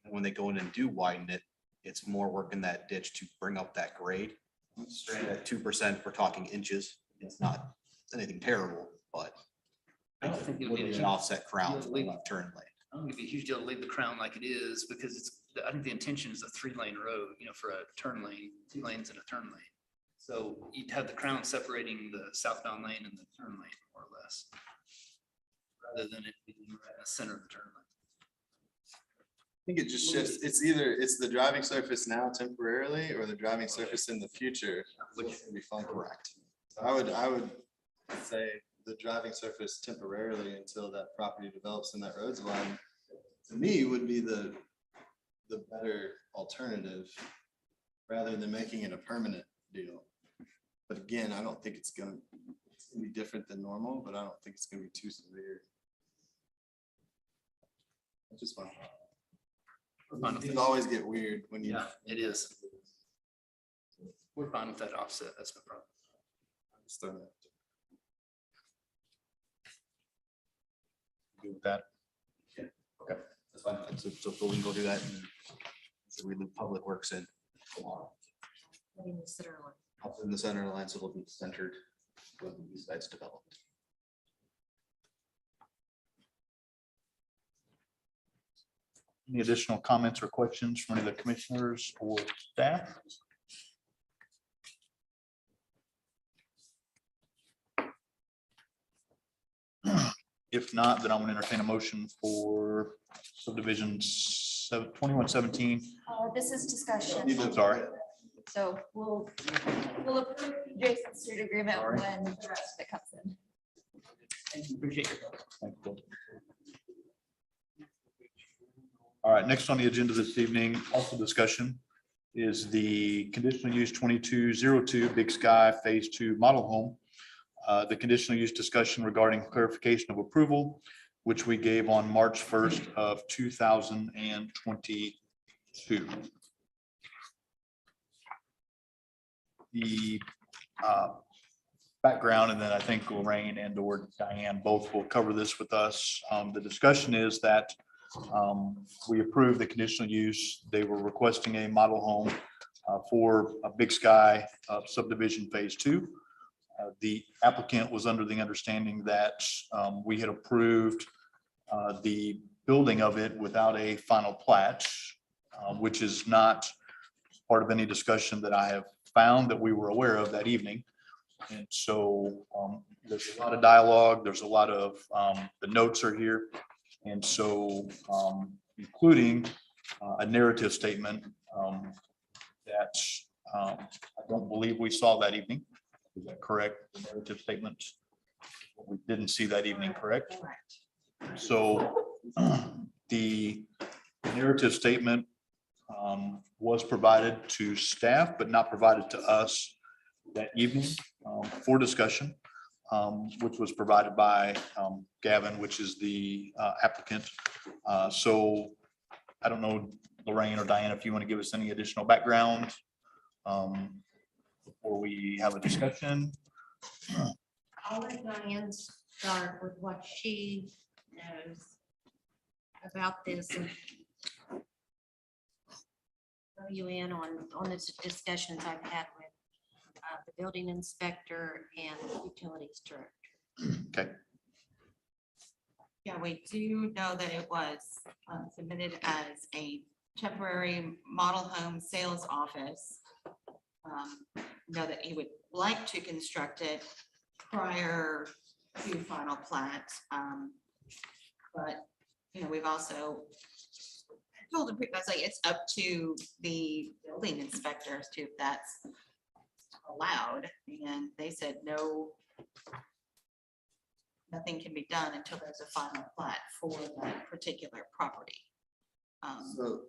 And when they go in and do widen it, it's more work in that ditch to bring up that grade. At 2%, we're talking inches. It's not anything terrible, but I don't think it would would be a be an huge offset crown deal for to the leave. left turn lane. I don't think it'd be a huge deal to leave the crown like it is, because I think the intention is a 3-lane road, for a turn lane, 2 lanes and a turn lane. So you'd have the crown separating the southbound lane and the turn lane, more or less. Rather than it being right in the center of the turn lane. I think it just shifts. It's the driving surface now temporarily, or the driving surface in the future, which would be fun. Correct. I would say the driving surface temporarily until that property develops and that road's wide, to me, would be the better alternative, rather than making it a permanent deal. But again, I don't think it's gonna be different than normal, but I don't think it's gonna be too severe. That's just fine. Things always get weird when you. Yeah, it is. We're fine with that offset. That's no problem. Just throwing it. Good with that. Okay, that's fine. So we can go do that, and so we loop public works in tomorrow. Up in the center line, so it'll be centered when the east side's developed. Any additional comments or questions from any of the commissioners or staff? If not, then I'm going to entertain a motion for subdivision 2117. This is discussion. I'm sorry. So we'll approve Jason's street agreement when the rest of it comes in. Thank you. Appreciate your help. Thank you. All right, next on the agenda this evening, also discussion, is the conditional use 2202 Big Sky Phase 2 model home. The conditional use discussion regarding clarification of approval which we gave on March 1st of 2022. The background, and then I think Lorraine and or Diane both will cover this with us. The discussion is that we approved the conditional use. They were requesting a model home for a Big Sky subdivision phase 2. The applicant was under the understanding that we had approved the building of it without a final plat, which is not part of any discussion that I have found that we were aware of that evening. And so there's a lot of dialogue. There's a lot of, the notes are here. And so including a narrative statement that I don't believe we saw that evening. Is that correct? The narrative statement we didn't see that evening, correct? So the narrative statement was provided to staff, but not provided to us that evening for discussion, which was provided by Gavin, which is the applicant. So I don't know, Lorraine or Diane, if you want to give us any additional background before we have a discussion. I'll let Diane start with what she knows about this and fill you in on the discussions I've had with the building inspector and utilities director. Okay. Yeah, we do know that it was submitted as a temporary model home sales office. Know that he would like to construct it prior to final plat. But, you know, we've also told him, it's up to the building inspectors to, if that's allowed. And they said, no, nothing can be done until there's a final plat for that particular property. So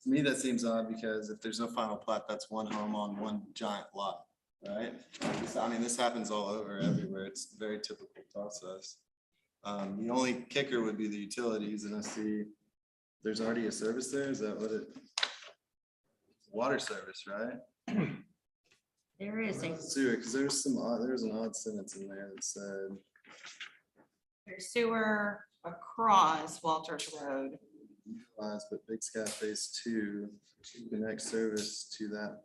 to me, that seems odd because if there's no final plat, that's one home on one giant lot, right? I mean, this happens all over everywhere. It's a very typical process. The only kicker would be the utilities, and I see there's already a service there. Is that what it? Water service, right? There is a Sewer, because there's an odd sentence in there that said There's sewer across Walters Road. but Big Sky Phase 2 to connect service to that.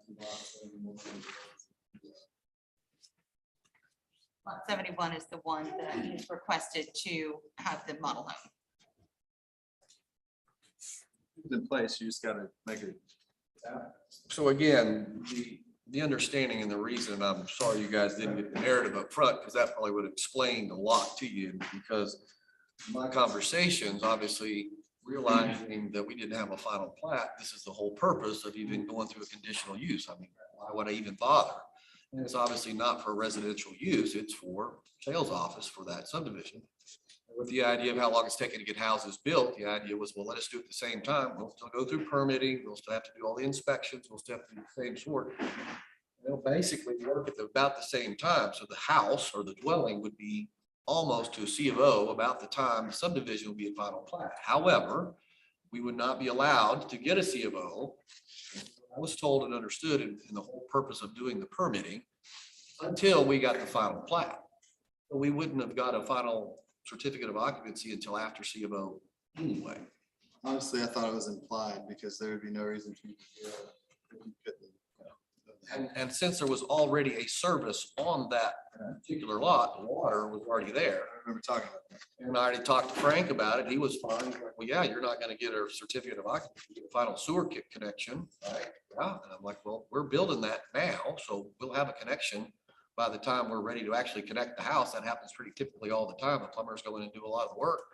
Lot 71 is the one that he's requested to have the model home. It's in place, you just gotta make it. So again, the understanding and the reason, I'm sorry you guys didn't get the narrative up front, because that probably would have explained a lot to you, because my conversations, obviously realizing that we didn't have a final plat, this is the whole purpose of even going through a conditional use. I mean, why would I even bother? And it's obviously not for residential use, it's for sales office for that subdivision. With the idea of how long it's taking to get houses built, the idea was, well, let us do it at the same time. We'll still go through permitting, we'll still have to do all the inspections, we'll still have to do the same sort. They'll basically work at about the same time. So the house or the dwelling would be almost to a C of O about the time the subdivision will be a final plat. However, we would not be allowed to get a C of O. I was told and understood in the whole purpose of doing the permitting until we got the final plat. So we wouldn't have got a final certificate of occupancy until after C of O anyway. Honestly, I thought it was implied because there would be no reason for you to do it if you couldn't. And since there was already a service on that particular lot, the water was already there. I remember talking about that. And I already talked to Frank about it. He was fine. He's like, well, yeah, you're not gonna get a certificate of occupancy, you get a final sewer connection, right? Yeah, and I'm like, well, we're building that now, so we'll have a connection by the time we're ready to actually connect the house. That happens pretty typically all the time. The plumbers go in and do a lot of the work.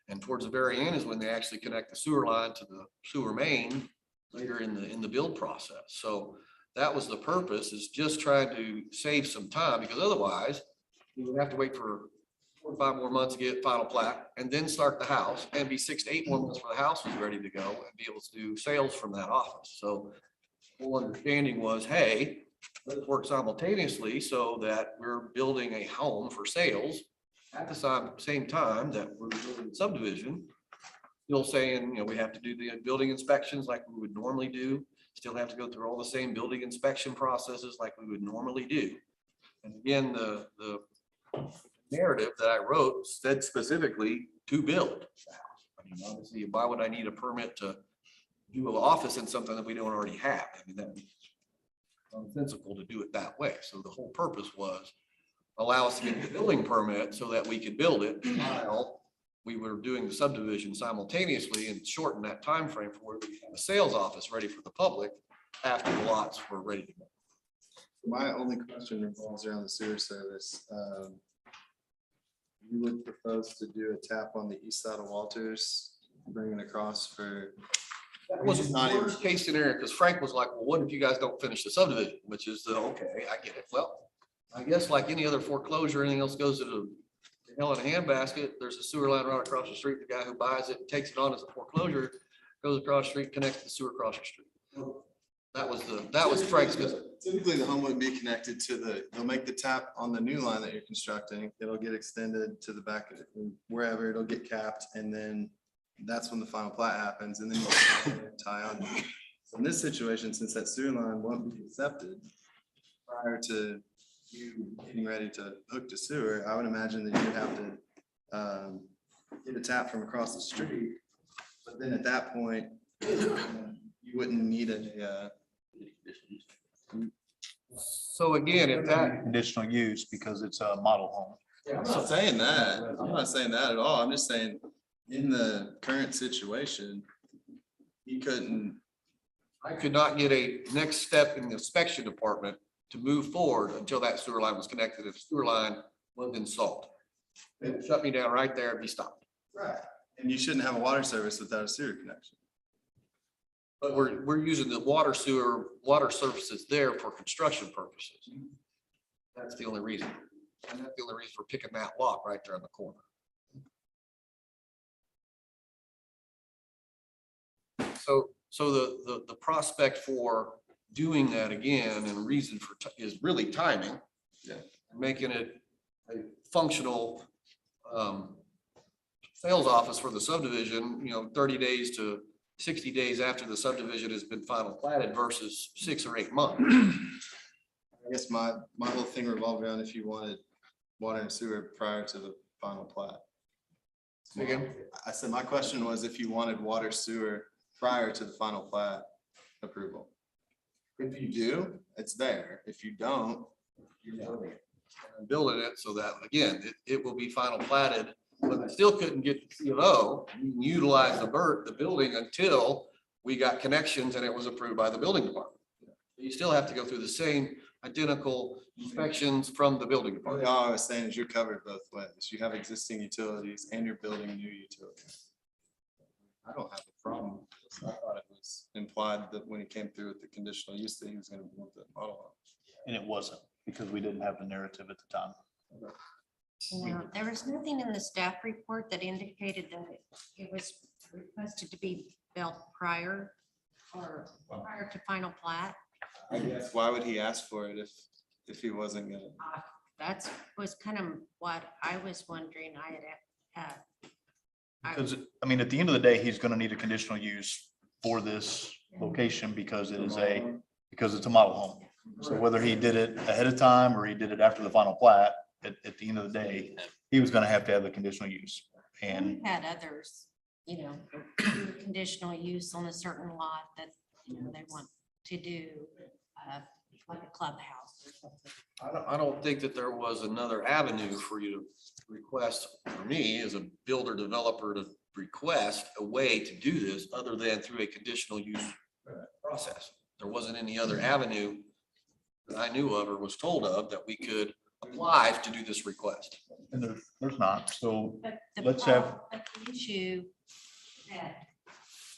And towards the very end is when they actually connect the sewer line to the sewer main later in the build process. So that was the purpose, is just trying to save some time, because otherwise we would have to wait for 4 or 5 more months to get final plat and then start the house, and be 6 to 8 more months for the house was ready to go and be able to do sales from that office. So full understanding was, hey, let's work simultaneously so that we're building a home for sales at the same time that we're doing the subdivision, still saying, you know, we have to do the building inspections like we would normally do, still have to go through all the same building inspection processes like we would normally do. And again, the narrative that I wrote said specifically to build. I mean, obviously, why would I need a permit to do an office in something that we don't already have? I mean, that's nonsensical to do it that way. So the whole purpose was allow us to get the building permit so that we could build it while we were doing the subdivision simultaneously and shorten that time frame for where we have a sales office ready for the public after the lots were ready to go. My only question revolves around the sewer service. You would propose to do a tap on the east side of Walters, bring it across for. That was not the even- worst case scenario, because Frank was like, well, what if you guys don't finish the subdivision, which is the, okay, I get it. Well, I guess like any other foreclosure, anything else goes to the hell in a handbasket. There's a sewer line right across the street. The guy who buys it, takes it on as a foreclosure, goes across the street, connects the sewer across the street. That was Frank's, because Typically, the home would be connected to they'll make the tap on the new line that you're constructing. It'll get extended to the back of it, wherever it'll get capped, and then that's when the final plat happens, and then you'll tie on. So in this situation, since that sewer line won't be accepted prior to you getting ready to hook to sewer, I would imagine that you'd have to get a tap from across the street. But then at that point, you wouldn't need a so again, if that, Conditional use because it's a model home. I'm not saying that. I'm not saying that at all. I'm just saying, in the current situation, he couldn't. I could not get a next step in the inspection department to move forward until that sewer line was connected. If the sewer line was installed, it would shut me down right there and be stopped. Right. And you shouldn't have a water service without a sewer connection. But we're using the water surfaces there for construction purposes. That's the only reason. And that's the only reason we're picking that lot right there in the corner. So the prospect for doing that again and reason for is really timing. Yeah. Making it a functional sales office for the subdivision, you know, 30 days to 60 days after the subdivision has been final platted versus 6 or 8 months. I guess my whole thing revolved around if you wanted water and sewer prior to the final plat. Again, I said, my question was if you wanted water sewer prior to the final plat approval. If you do, it's there. If you don't, you're building it. I'm building it so that, again, it will be final platted, but I still couldn't get the C of O, utilize the building until we got connections and it was approved by the building department. You still have to go through the same identical inspections from the building department. All I was saying is you're covered both ways. You have existing utilities and you're building new utilities. I don't have a problem. I thought it was implied that when he came through with the conditional use that he was gonna build the model home. And it wasn't because we didn't have the narrative at the time. No, there was nothing in the staff report that indicated that it was requested to be built prior to final plat. I guess why would he ask for it if he wasn't gonna? That's was kind of what I was wondering. I had Because, I mean, at the end of the day, he's gonna need a conditional use for this location because it's a model home. So whether he did it ahead of time or he did it after the final plat, at the end of the day, he was gonna have to have the conditional use. And we've had others, you know, do conditional use on a certain lot that, you know, they want to do, like a clubhouse or something. I don't think that there was another avenue for you to request, for me as a builder developer, to request a way to do this other than through a conditional use process. There wasn't any other avenue that I knew of or was told of that we could apply to do this request. and there's not, so But the let's have, problem- but the issue that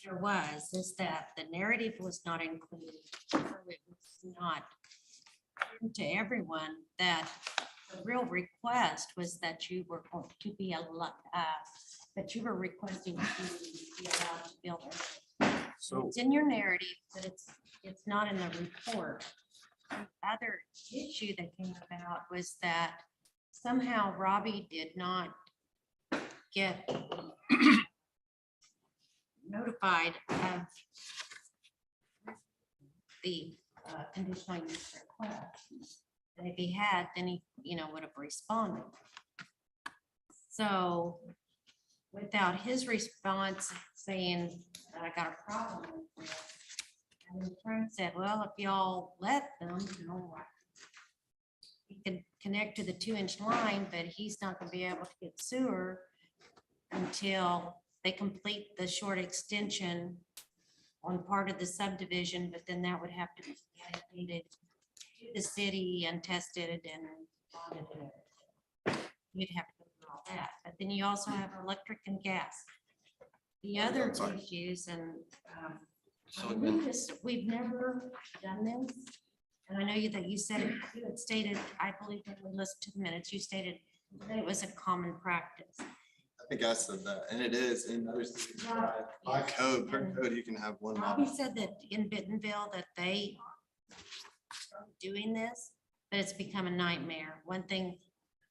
there was is that the narrative was not included. So it was not clear to everyone that the real request was that you were going to be that you were requesting to be allowed to build. So it's in your narrative, but it's not in the report. The other issue that came about was that somehow Robbie did not get notified of the conditional use request. And if he had, then he, would have responded. So without his response saying that I got a problem with this, and the attorney said, well, if y'all let them, he can connect to the 2-inch line, but he's not gonna be able to get sewer until they complete the short extension on part of the subdivision, but then that would have to be dedicated to the city and tested and bonded and everything. You'd have to go through all that, but then you also have electric and gas. The other issues and, So we've never done this. And I know that you said, you had stated, I believe when we listened to the minutes, you stated that it was a common practice. I think I said that, and it is in other cities. By code, per code, you can have one Robbie model. said that in Bentonville that they are doing this, but it's become a nightmare. One thing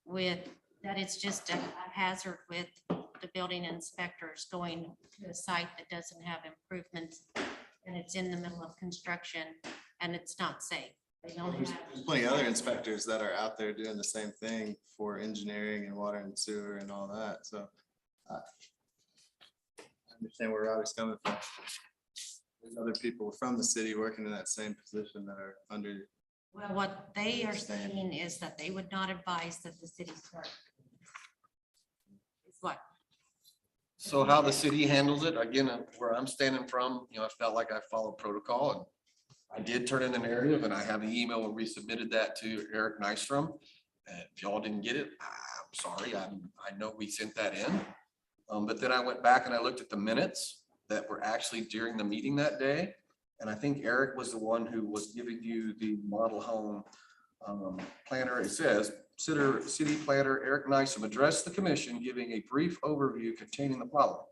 with that, it's just a hazard with the building inspectors going to a site that doesn't have improvements and it's in the middle of construction and it's not safe. They don't There's have. plenty of other inspectors that are out there doing the same thing for engineering and water and sewer and all that, so. I understand where Robert's coming from. There's other people from the city working in that same position that are under. Well, what they are saying is that they would not advise that the city start. It's what? So how the city handles it, again, where I'm standing from, I felt like I followed protocol and I did turn in a narrative and I have an email and resubmitted that to Eric Nystrom. And if y'all didn't get it, I'm sorry, I know we sent that in. But then I went back and I looked at the minutes that were actually during the meeting that day. And I think Eric was the one who was giving you the model home planner. It says, City Planner Eric Nystrom addressed the commission, giving a brief overview containing the following.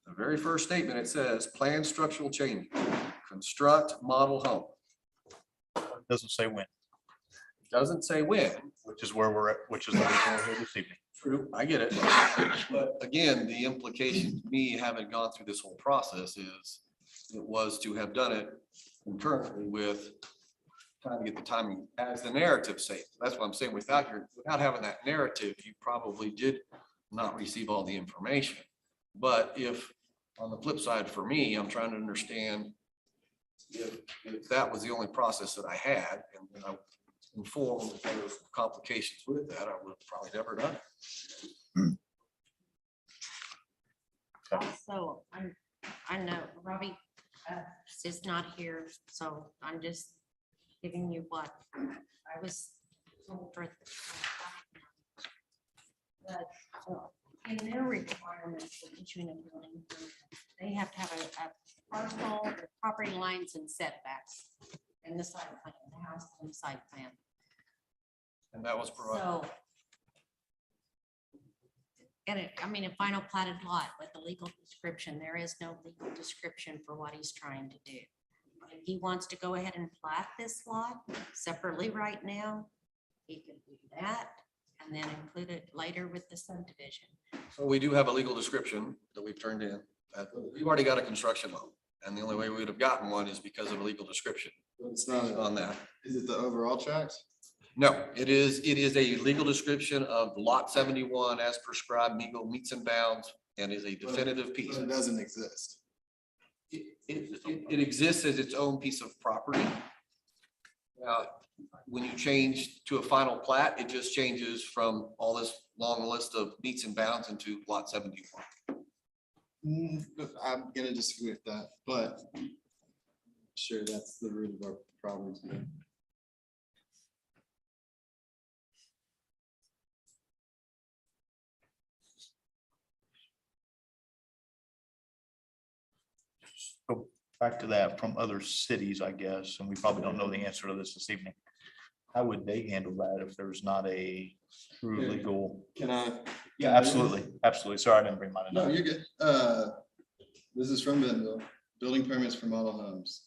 The very first statement, it says, plan structural change, construct model home. It doesn't say when, Doesn't say when. which is where we're at, which is the reason we're here this evening. True, I get it. But again, the implication to me, having gone through this whole process, is it was to have done it concurrently with trying to get the timing as the narrative safe. That's what I'm saying. Without having that narrative, you probably did not receive all the information. But if, on the flip side, for me, I'm trying to understand if that was the only process that I had, and I informed that there was complications with that, I would have probably never done it. Also, I know Robbie is not here, so I'm just giving you what I was told for. But in their requirements for issuing a building, they have to have a parcel, or property lines and setbacks in the site plan, the house and site plan. And that was provided. So. And a final platted lot with a legal description. There is no legal description for what he's trying to do. If he wants to go ahead and plat this lot separately right now, he can do that and then include it later with the subdivision. So we do have a legal description that we've turned in. We've already got a construction loan, and the only way we would have gotten one is because of a legal description. It's not on that. Is it the overall tracks? No, it is a legal description of lot 71 as prescribed, legal meets and bounds, and is a definitive piece. But it doesn't exist. It exists as its own piece of property. Now, when you change to a final plat, it just changes from all this long list of meets and bounds into lot 71. I'm gonna disagree with that, but sure, that's the root of our problem today. Go back to that from other cities, I guess, and we probably don't know the answer to this evening. How would they handle that if there's not a true legal? Can I? Yeah, absolutely, absolutely. Sorry, I didn't bring mine. No, you're good. This is from Bentonville. Building permits for model homes.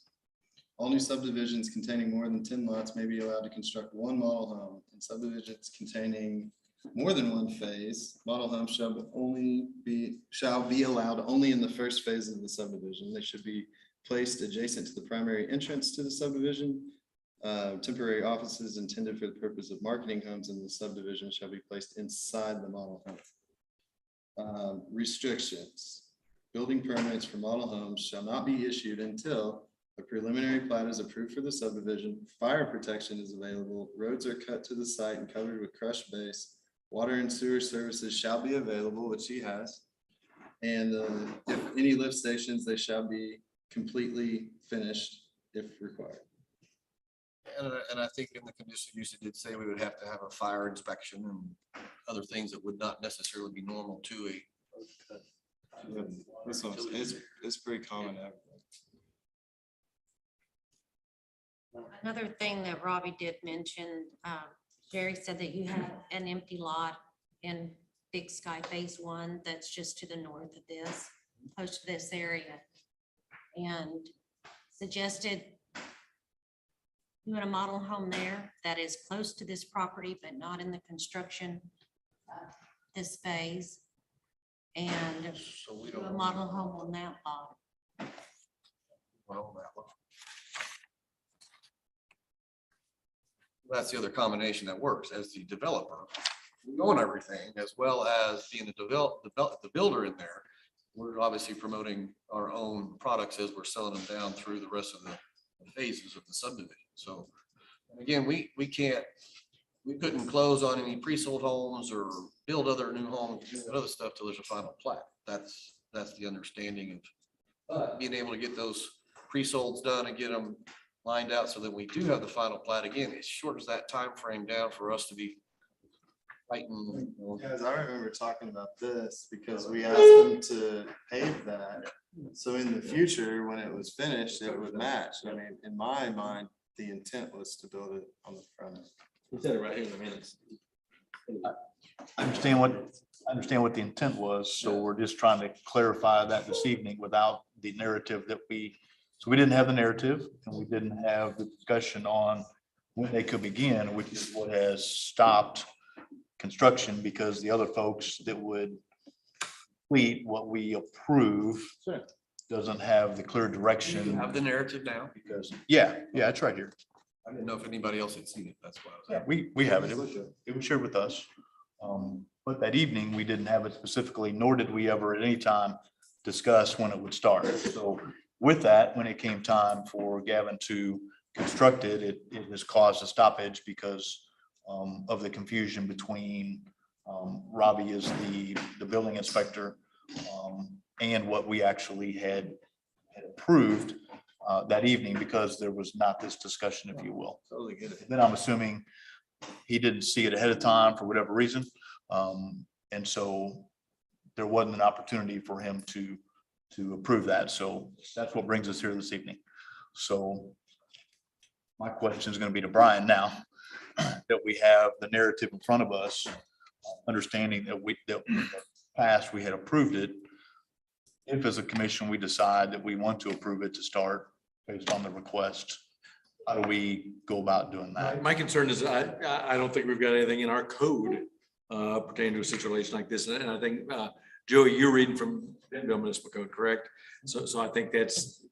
All new subdivisions containing more than 10 lots may be allowed to construct one model home, and subdivisions containing more than one phase, model homes shall be allowed only in the first phase of the subdivision. They should be placed adjacent to the primary entrance to the subdivision. Temporary offices intended for the purpose of marketing homes in the subdivision shall be placed inside the model home. Restrictions. Building permits for model homes shall not be issued until a preliminary plat is approved for the subdivision, fire protection is available, roads are cut to the site and covered with crushed base, water and sewer services shall be available, which he has. And if any lift stations, they shall be completely finished if required. And I think in the conditional use, it did say we would have to have a fire inspection and other things that would not necessarily be normal to a. This one is pretty common. Another thing that Robbie did mention, Jerry said that you have an empty lot in Big Sky Phase 1 that's just to the north of this, close to this area. And suggested doing a model home there that is close to this property, but not in the construction of this phase. And So we do don't. a model home on that lot. Well, that's the other combination that works as the developer. We own everything as well as being the builder in there. We're obviously promoting our own products as we're selling them down through the rest of the phases of the subdivision. So again, we couldn't close on any pre-sold homes or build other new homes, do that other stuff till there's a final plat. That's the understanding of being able to get those pre-solds done and get them lined out so that we do have the final plat. Again, it shortens that time frame down for us to be fighting. Guys, I remember talking about this because we asked them to pave that. So in the future, when it was finished, it would match. I mean, in my mind, the intent was to build it on the front. We said it right here in the minutes. I understand what the intent was, so we're just trying to clarify that this evening without the narrative that so we didn't have the narrative and we didn't have the discussion on when they could begin, which is what has stopped construction because the other folks that would complete what we approve doesn't have the clear direction. Have the narrative now. Because, yeah, it's right here. I didn't know if anybody else had seen it. That's why I was. Yeah, we have it. It was shared with us. But that evening, we didn't have it specifically, nor did we ever at any time discuss when it would start. So with that, when it came time for Gavin to construct it, it has caused a stoppage because of the confusion between Robbie is the building inspector and what we actually had approved that evening because there was not this discussion, if you will. Totally get it. Then I'm assuming he didn't see it ahead of time for whatever reason. And so there wasn't an opportunity for him to approve that. So that's what brings us here this evening. So my question is going to be to Brian now that we have the narrative in front of us, understanding that in the past we had approved it. If as a commission, we decide that we want to approve it to start based on the request, how do we go about doing that? My concern is I don't think we've got anything in our code pertaining to a situation like this. And I think, Joey, you're reading from Bentonville Municipal Code, correct? So I think that's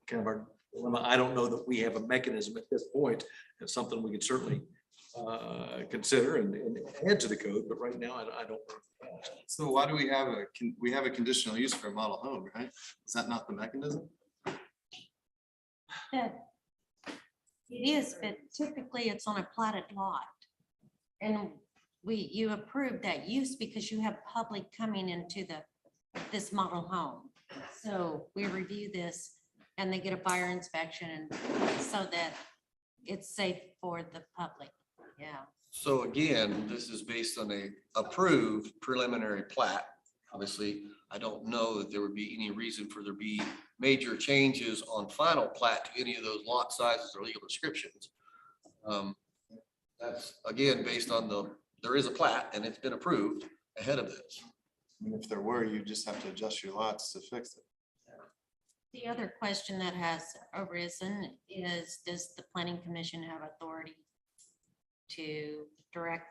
kind of our dilemma. I don't know that we have a mechanism at this point. It's something we could certainly consider and add to the code, but right now I don't. So why do we have a conditional use for a model home, right? Is that not the mechanism? That it is, but typically it's on a platted lot. And you approve that use because you have public coming into this model home. So we review this and they get a fire inspection and so that it's safe for the public. Yeah. So again, this is based on a approved preliminary plat. Obviously, I don't know that there would be any reason for there be major changes on final plat to any of those lot sizes or legal descriptions. That's again, based on there is a plat and it's been approved ahead of this. I mean, if there were, you just have to adjust your lots to fix it. The other question that has arisen is, does the planning commission have authority to direct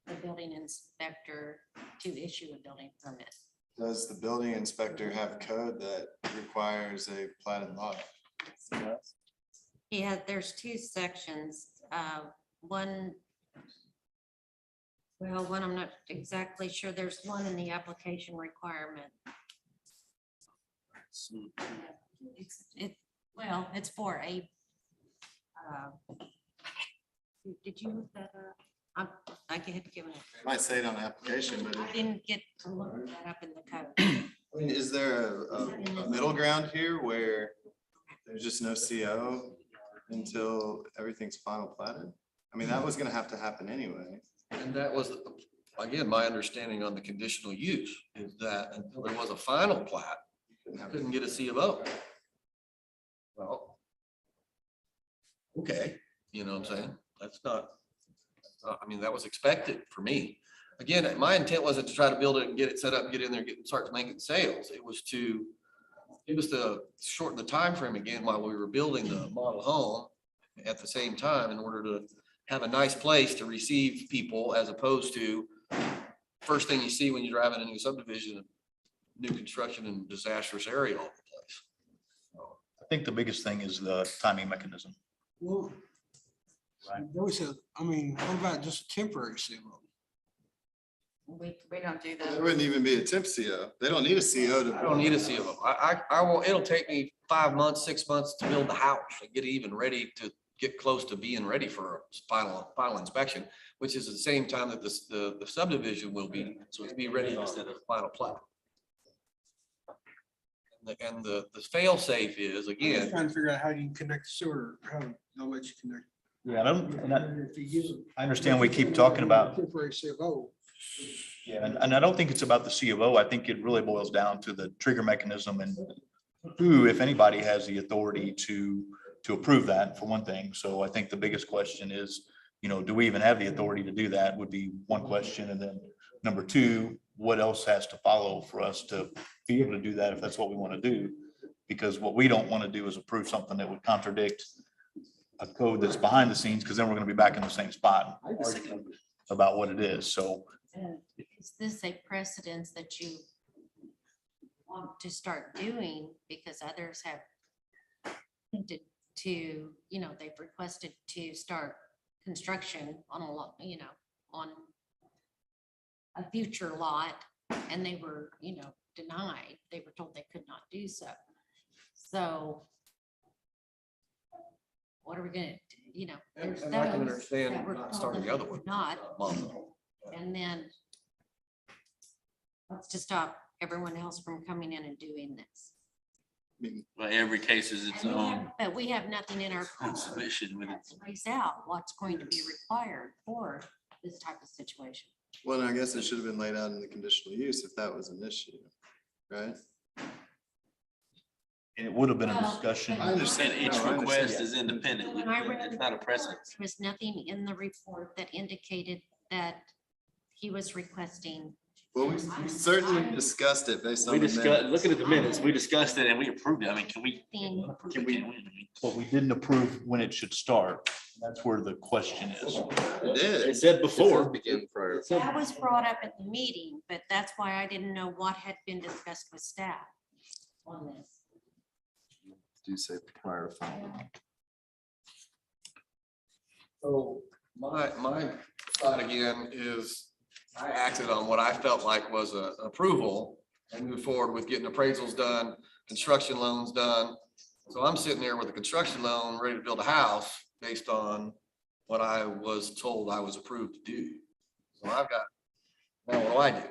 the building inspector to issue a building permit. Does the building inspector have code that requires a platted lot? Yeah, there's two sections. One, well, one, I'm not exactly sure. There's one in the application requirement. Well, it's for a. Did you look that up? I had given it. It might say it on the application, but I didn't get to look that up in the code. I mean, is there a middle ground here where there's just no CO until everything's final platted? I mean, that was gonna have to happen anyway. And that was, again, my understanding on the conditional use is that until there was a final plat, you couldn't get a C of O. Well, okay, you know what I'm saying? That's not, I mean, that was expected for me. Again, my intent wasn't to try to build it and get it set up, and get in there, and start making sales. It was to shorten the time frame again while we were building the model home at the same time in order to have a nice place to receive people as opposed to first thing you see when you drive in a new subdivision, new construction in disastrous area all over the place. I think the biggest thing is the timing mechanism. Well, I mean, what about just a temporary CO? We don't do It that. wouldn't even be a temp CO. They don't need a CO to. I don't need a C of O. I will, it'll take me 5 months, 6 months to build the house and get even ready to get close to being ready for a final inspection, which is at the same time that the subdivision will be, so it's be ready instead of final plat. And the fail safe is, I'm again, trying to figure out how you can connect the sewer, how they'll let you connect. Yeah, If you use it- I understand we keep talking about, Temporary CO. yeah, and I don't think it's about the C of O. I think it really boils down to the trigger mechanism and who, if anybody, has the authority to approve that, for one thing. So I think the biggest question is, do we even have the authority to do that would be one question. And then number two, what else has to follow for us to be able to do that if that's what we want to do? Because what we don't want to do is approve something that would contradict a code that's behind the scenes, because then we're going to be back in the same spot arguing about what it is. So Is this a precedence that you want to start doing because others have hinted to, they've requested to start construction on a lot, on a future lot, and they were, denied. They were told they could not do so. So what are we gonna, there's and I can those understand that were not told starting that the other they one. could not, and then what's to stop everyone else from coming in and doing this? But every case is its own But we have nothing in our code submission with it. that lays out what's going to be required for this type of situation. Well, I guess it should have been laid out in the conditional use if that was an issue, right? and it would have been a Well, discussion. I understand. And each No, I understand. request is independent. When I read It's not a precedent. There was nothing in the report that indicated that he was requesting. Well, we certainly discussed it based on. We the discussed, minutes. looking at the minutes, we discussed it and we approved it. I mean, can we? Thing. approve Can it? we- Can't we? But we didn't approve when it should start. That's where the question is. It did. It said before. That was brought up at the meeting, but that's why I didn't know what had been discussed with staff on this. Do say prior to final. so my thought again is I acted on what I felt like was an approval and moved forward with getting appraisals done, construction loans done. So I'm sitting there with a construction loan, ready to build a house based on what I was told I was approved to do. So I've got, now what do?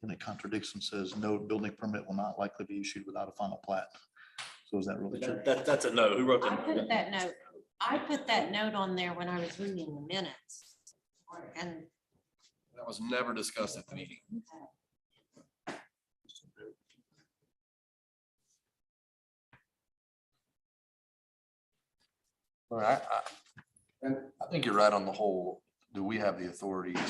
And it contradicts and says no building permit will not likely be issued without a final plat. So is that really true? That's a no. Who wrote I put that note on there when I was reading the minutes. And That was never discussed at the meeting. And I think you're right on the whole, do we have the authority to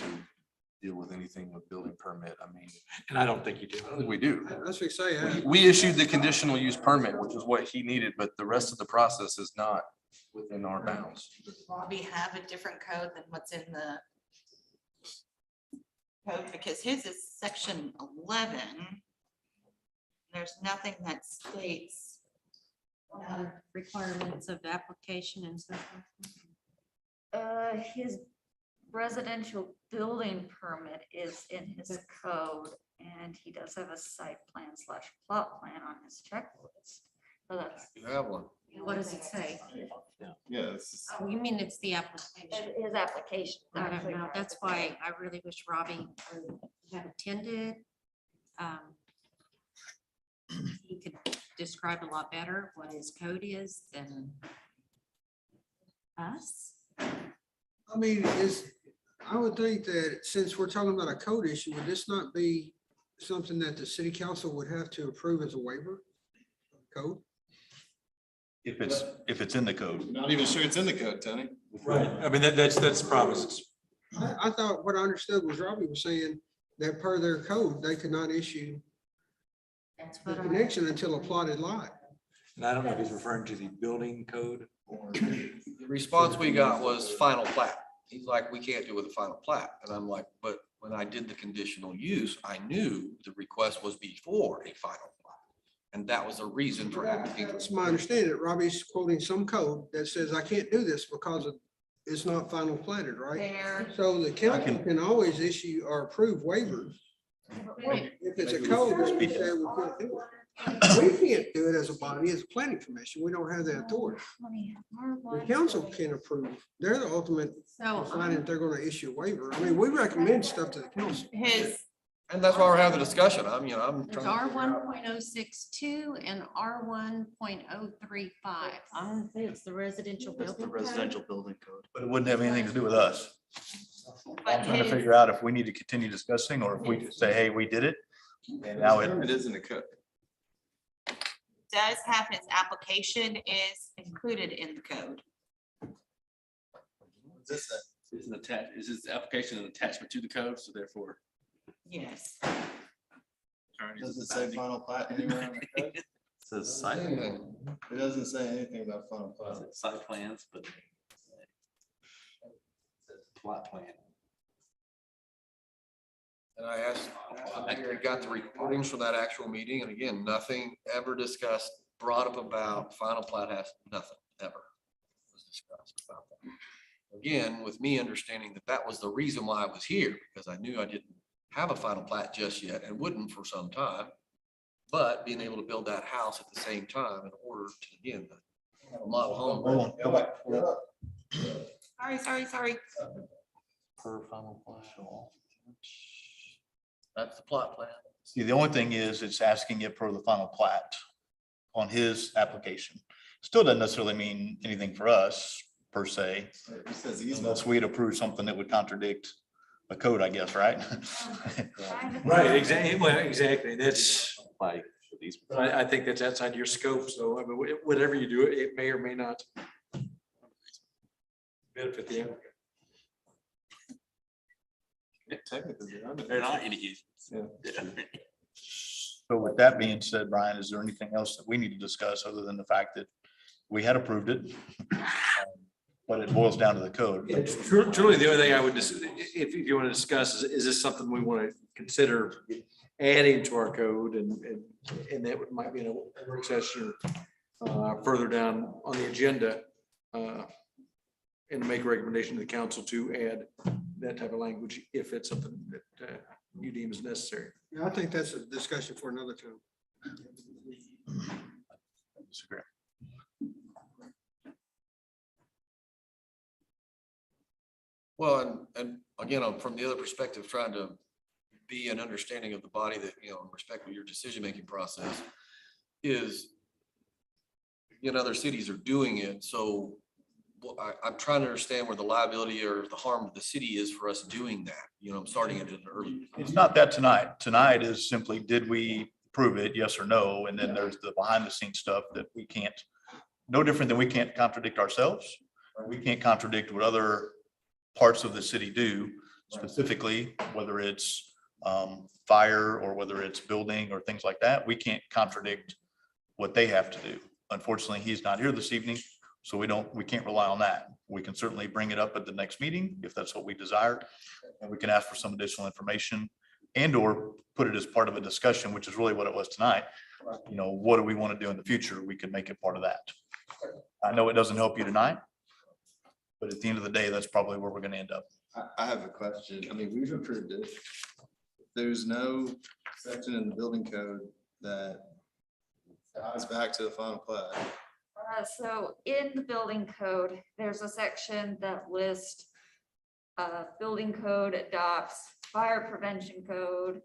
deal with anything with building permit? I mean, And I don't think you do. I don't think we do. That's what you say. We issued the conditional use permit, which is what he needed, but the rest of the process is not within our bounds. Bobby have a different code than what's in the code, because his is section 11. There's nothing that states. Requirements of application and so forth. His residential building permit is in his code, and he does have a site plan / plot plan on his checklist. So that's, You have one. What does it say? Yes. Oh, you mean it's the application? his application. I don't know. That's why I really wish Robbie had attended. He could describe a lot better what his code is than us. I mean, I would think that since we're talking about a code issue, would this not be something that the city council would have to approve as a waiver? Code? If it's in the code. Not even sure it's in the code, Tony. Right. I mean, that's promises. I thought what I understood was Robbie was saying that per their code, they could not issue That's the what I. connection until a plotted lot. And I don't know if he's referring to the building code or. The response we got was final plat. He's like, we can't do it with a final plat. And I'm like, but when I did the conditional use, I knew the request was before a final plat. And that was a reason for asking. That's my understanding. That Robbie's quoting some code that says I can't do this because it's not final platted, right? There, So the council can always issue or approve waivers. If it's a code, that we say we can't do it. We can't do it as a body, as a planning commission. We don't have the authority. The council can approve. They're the ultimate So deciding if they're gonna issue a waiver. I mean, we recommend stuff to the council. his, And that's why we're having the discussion. I'm there's trying. R to figure out- 1.062 and R 1.035. I'm gonna say it's the residential That's the building. code. residential building code. But it wouldn't have anything to do with us. but I'm trying to his, figure out if we need to continue discussing or if we just say, hey, we did it. And now It is in the code. does have his application is included in the code. What's this say? Is an attached, is this application an attachment to the code, so therefore. Yes. Does it say final plat anywhere in the code? Says site, Anything. It doesn't say anything about final plat. Site plans, but. Plot plan. And I asked, I got the recordings from that actual meeting, and again, nothing ever discussed, brought up about final plat has, nothing ever was discussed about that. Again, with me understanding that that was the reason why I was here, because I knew I didn't have a final plat just yet and wouldn't for some time. But being able to build that house at the same time in order to, again, have a model home. Hold on, go back. Sorry. per final plat. That's the plot plan. See, the only thing is it's asking it for the final plat on his application. Still doesn't necessarily mean anything for us per se, It says easement. unless we had approved something that would contradict a code, I guess, right? Right, exactly. Well, exactly. That's, Like, for these. I think that's outside your scope. So I mean, whatever you do, it may or may not benefit the applicant. Technically, They're not any easements. Yeah. So with that being said, Brian, is there anything else that we need to discuss other than the fact that we had approved it? But it boils down to the code. Truly, the only thing I would, if you want to discuss, is this something we want to consider adding to our code and that might be in a work session further down on the agenda and make a recommendation to the council to add that type of language if it's something that you deem is necessary. Yeah, I think that's a discussion for another time. Disagree. Well, and again, I'm from the other perspective, trying to be an understanding of the body that, you know, in respect to your decision-making process is, other cities are doing it. So I'm trying to understand where the liability or the harm to the city is for us doing that. I'm starting at an early. It's not that tonight. Tonight is simply, did we prove it? Yes or no? And then there's the behind the scenes stuff that we can't, no different than we can't contradict ourselves. Or we can't contradict what other parts of the city do, specifically, whether it's fire or whether it's building or things like that. We can't contradict what they have to do. Unfortunately, he's not here this evening. So we can't rely on that. We can certainly bring it up at the next meeting if that's what we desire. And we can ask for some additional information and or put it as part of a discussion, which is really what it was tonight. You know, what do we want to do in the future? We could make it part of that. I know it doesn't help you tonight, but at the end of the day, that's probably where we're going to end up. I have a question. I mean, we've approved it. There's no section in the building code that ties back to the final plat. So in the building code, there's a section that lists building code adopts fire prevention code,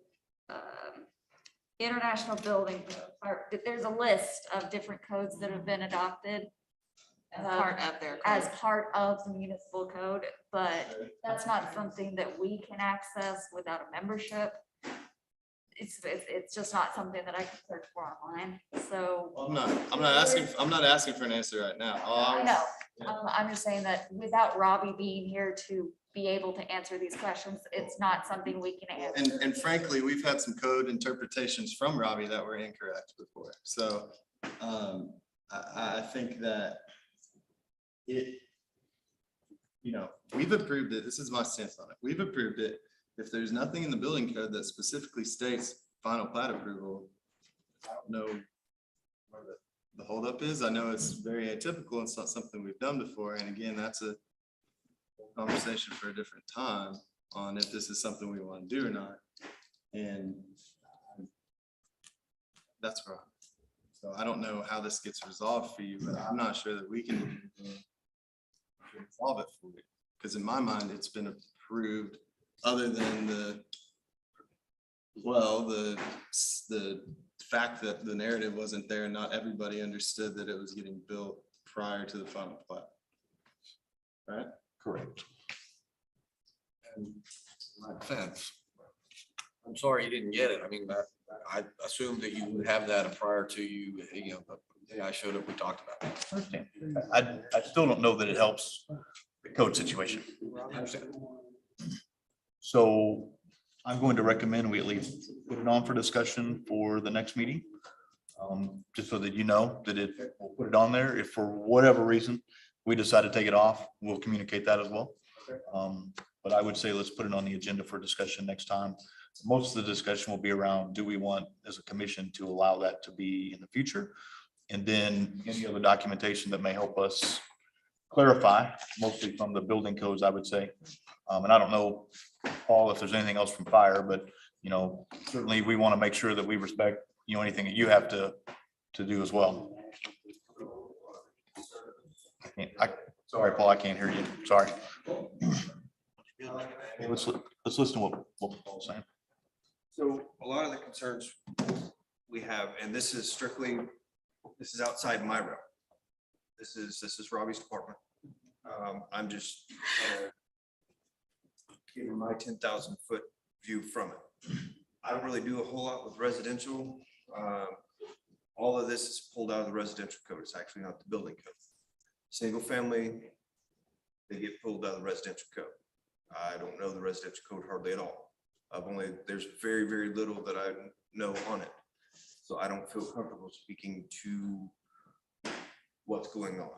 international building code. There's a list of different codes that have been adopted Part of their. as part of the municipal code, but that's not something that we can access without a membership. It's just not something that I can search for online, so. I'm not asking for an answer right now. I know, I'm just saying that without Robbie being here to be able to answer these questions, it's not something we can answer. And frankly, we've had some code interpretations from Robbie that were incorrect before. So I think that we've approved it. This is my stance on it. We've approved it. If there's nothing in the building code that specifically states final plat approval, I don't know where the holdup is. I know it's very atypical. It's not something we've done before. And again, that's a conversation for a different time on if this is something we want to do or not. And that's right. So I don't know how this gets resolved for you, but I'm not sure that we can resolve it for you. Because in my mind, it's been approved other than the fact that the narrative wasn't there and not everybody understood that it was getting built prior to the final plat. Right? Correct. And my defense, I'm sorry you didn't get it. I mean, I assumed that you would have that prior to you, but the day I showed up, we talked about it. I still don't know that it helps the code situation. I understand. So I'm going to recommend we at least put it on for discussion for the next meeting. Just so that you know that we'll put it on there. If for whatever reason we decide to take it off, we'll communicate that as well. But I would say let's put it on the agenda for discussion next time. Most of the discussion will be around, do we want as a commission to allow that to be in the future? And then any other documentation that may help us clarify, mostly from the building codes, I would say. And I don't know, Paul, if there's anything else from fire, but certainly we want to make sure that we respect, anything that you have to do as well. Sorry, Paul, I can't hear you. Sorry. Let's listen to what Paul's saying. So a lot of the concerns we have, and this is outside my realm. This is Robbie's department. I'm just giving my 10,000 foot view from it. I don't really do a whole lot with residential. All of this is pulled out of the residential code. It's actually not the building code. Single family, they get pulled out of the residential code. I don't know the residential code hardly at all. There's very, very little that I know on it. So I don't feel comfortable speaking to what's going on.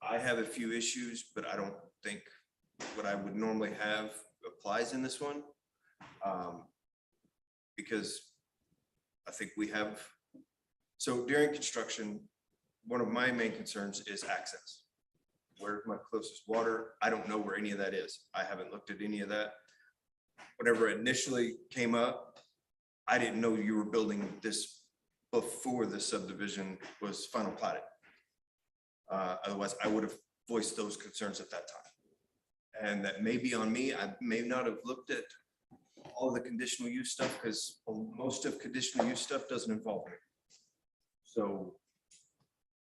I have a few issues, but I don't think what I would normally have applies in this one. Because I think so during construction, one of my main concerns is access. Where's my closest water? I don't know where any of that is. I haven't looked at any of that. Whenever it initially came up, I didn't know you were building this before the subdivision was final platted. Otherwise, I would have voiced those concerns at that time. And that may be on me. I may not have looked at all the conditional use stuff because most of conditional use stuff doesn't involve me. So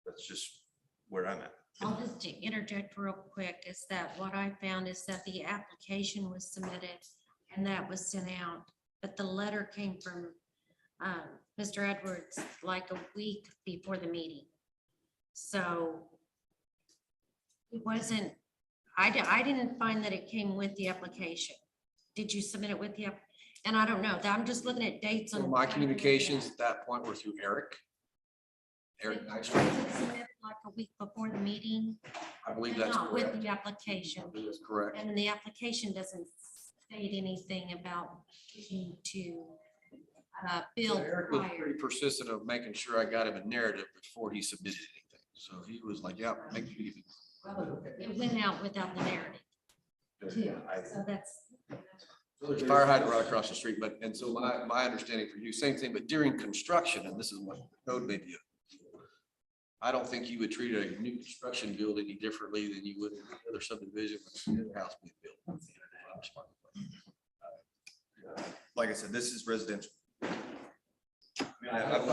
that's just where I'm at. I'll just interject real quick, is that what I found is that the application was submitted and that was sent out, but the letter came from Mr. Edwards like a week before the meeting. So it wasn't, I didn't find that it came with the application. Did you submit it with the, and I don't know, I'm just looking at dates on. My communications at that point were through Eric. Nystrom. like a week before the meeting? I believe And that's not with correct. the application. That's correct. And the application doesn't state anything about needing to build Eric was prior. pretty persistent of making sure I got him a narrative before he submitted anything. So he was like, yeah, make sure you. It went out without the narrative too. So that's. So there's a fire hydrant right across the street, but, and so my understanding for you, same thing, but during construction, and this is what code may be. I don't think you would treat a new construction build any differently than you would any other subdivision with a house being built. Like I said, this is residential. I mean, I'm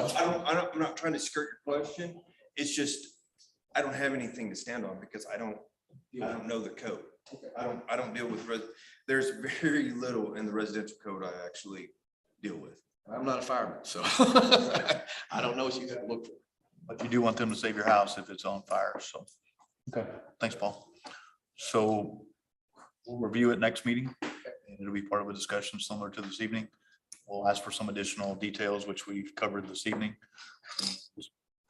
not trying to skirt your question. It's just, I don't have anything to stand on because I don't know the code. I don't deal with, there's very little in the residential code I actually deal with. I'm not a fireman, so I don't know what you got to look for. But you do want them to save your house if it's on fire, so. Okay, thanks, Paul. So we'll review it next meeting, and it'll be part of a discussion similar to this evening. We'll ask for some additional details, which we've covered this evening.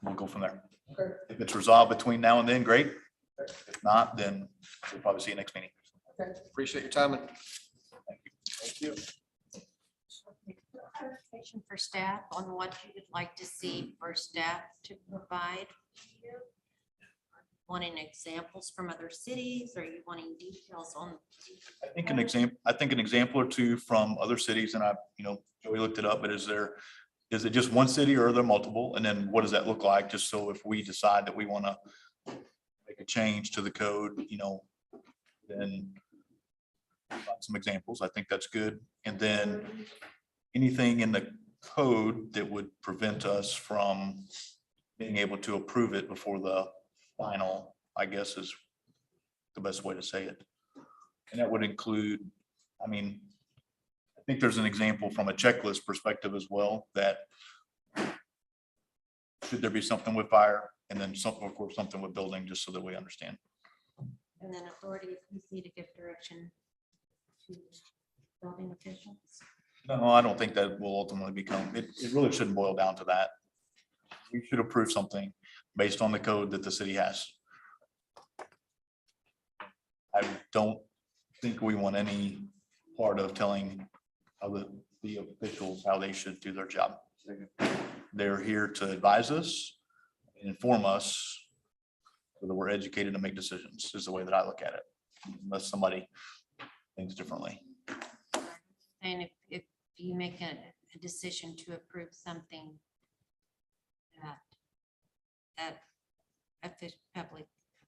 We'll go from there. Okay. If it's resolved between now and then, great. If not, then we'll probably see you next meeting. Okay. Appreciate your time. And Thank you. Clarification for staff on what you would like to see for staff to provide. Wanting examples from other cities, or are you wanting details on? I think an example or two from other cities, and we looked it up, but is it just one city or are there multiple? And then what does that look like? Just so if we decide that we want to make a change to the code, then some examples. I think that's good. And then anything in the code that would prevent us from being able to approve it before the final, I guess, is the best way to say it. And that would include, I think there's an example from a checklist perspective as well, that should there be something with fire, and then something, of course, something with building, just so that we understand. And then authority if you see to give direction to building officials. No, I don't think that will ultimately become, it really shouldn't boil down to that. We should approve something based on the code that the city has. I don't think we want any part of telling the officials how they should do their job. They're here to advise us, inform us, so that we're educated to make decisions, is the way that I look at it, unless somebody thinks differently. And if you make a decision to approve something that public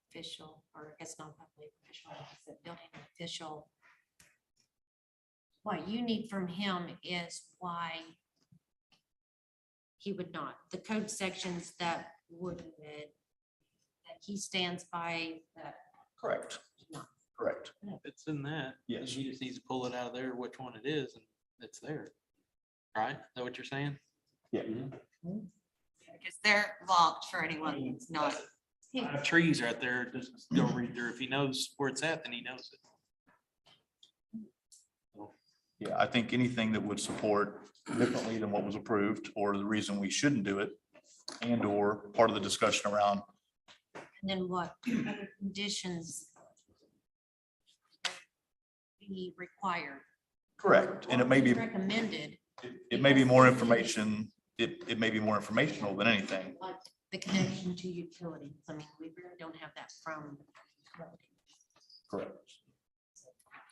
official, or I guess not public official, it's a building official, what you need from him is why he would not, the code sections that would, that he stands by, that. Correct. Not. Correct. If it's in that. Yes. He just needs to pull it out of there, which one it is, and it's there. Right? Is that what you're saying? Yeah. Because they're locked for anyone that's not. Trees right there, just go read there. If he knows where it's at, then he knows it. Yeah, I think anything that would support differently than what was approved, or the reason we shouldn't do it, and or part of the discussion around. And then what other conditions be required? Correct, and it may be, Recommended, it may be more information, it may be more informational than anything. like the connection to utilities. I mean, we really don't have that from. Correct.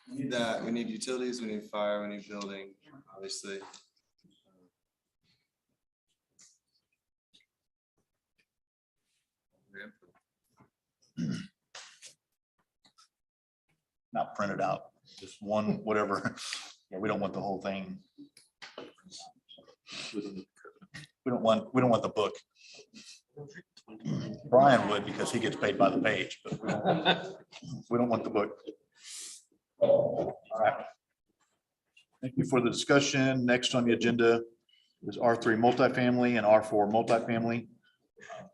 We need that, we need utilities, we need fire, we need building, obviously. Not printed out, just one, whatever. Yeah, we don't want the whole thing. We don't want the book. Brian would, because he gets paid by the page, but we don't want the book. All right. Thank you for the discussion. Next on the agenda is R3 multifamily and R4 multifamily.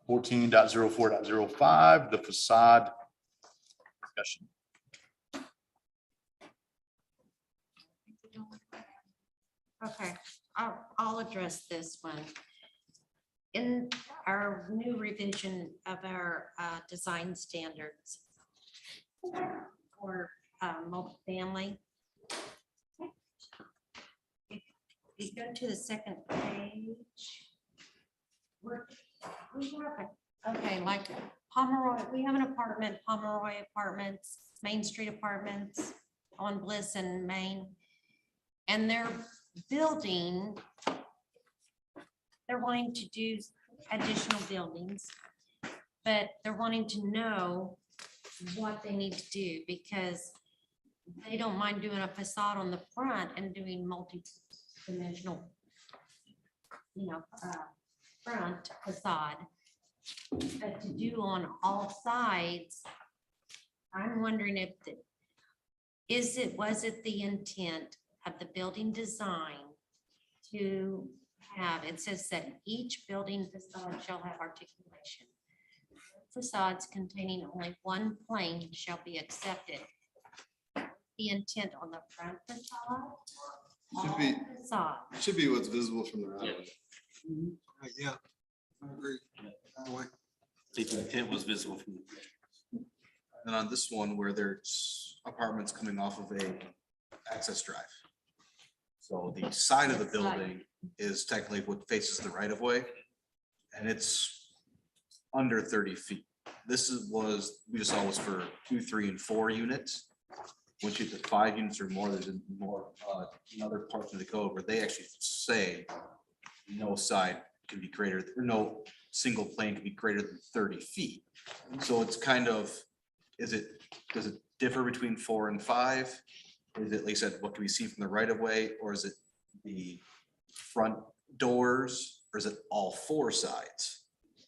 14.04.05, the facade discussion. Okay, I'll address this one. in our new revision of our design standards for multifamily. If you go to the second page. Okay, like Pomeroy, we have an apartment, Pomeroy Apartments, Main Street Apartments on Bliss and Main. And they're building, they're wanting to do additional buildings, but they're wanting to know what they need to do because they don't mind doing a facade on the front and doing multi-dimensional, front facade. But to do on all sides, I'm wondering if was it the intent of the building design to have, it says that each building facade shall have articulation. Facades containing only one plane shall be accepted. The intent on the front facade. Should be- all facade. Should be what's visible from the right. Yeah, I agree. I think the intent was visible from. And on this one where there's apartments coming off of a access drive. So the side of the building is technically what faces the right of way. And it's under 30 feet. This we just saw was for 2, 3, and 4 units. Once you get to 5 units or more, there's more, in other parts of the code where they actually say no side can be greater, or no single plane can be greater than 30 feet. So it's kind of, does it differ between 4 and 5? Is it, like I said, what can we see from the right of way, or is it the front doors, or is it all 4 sides?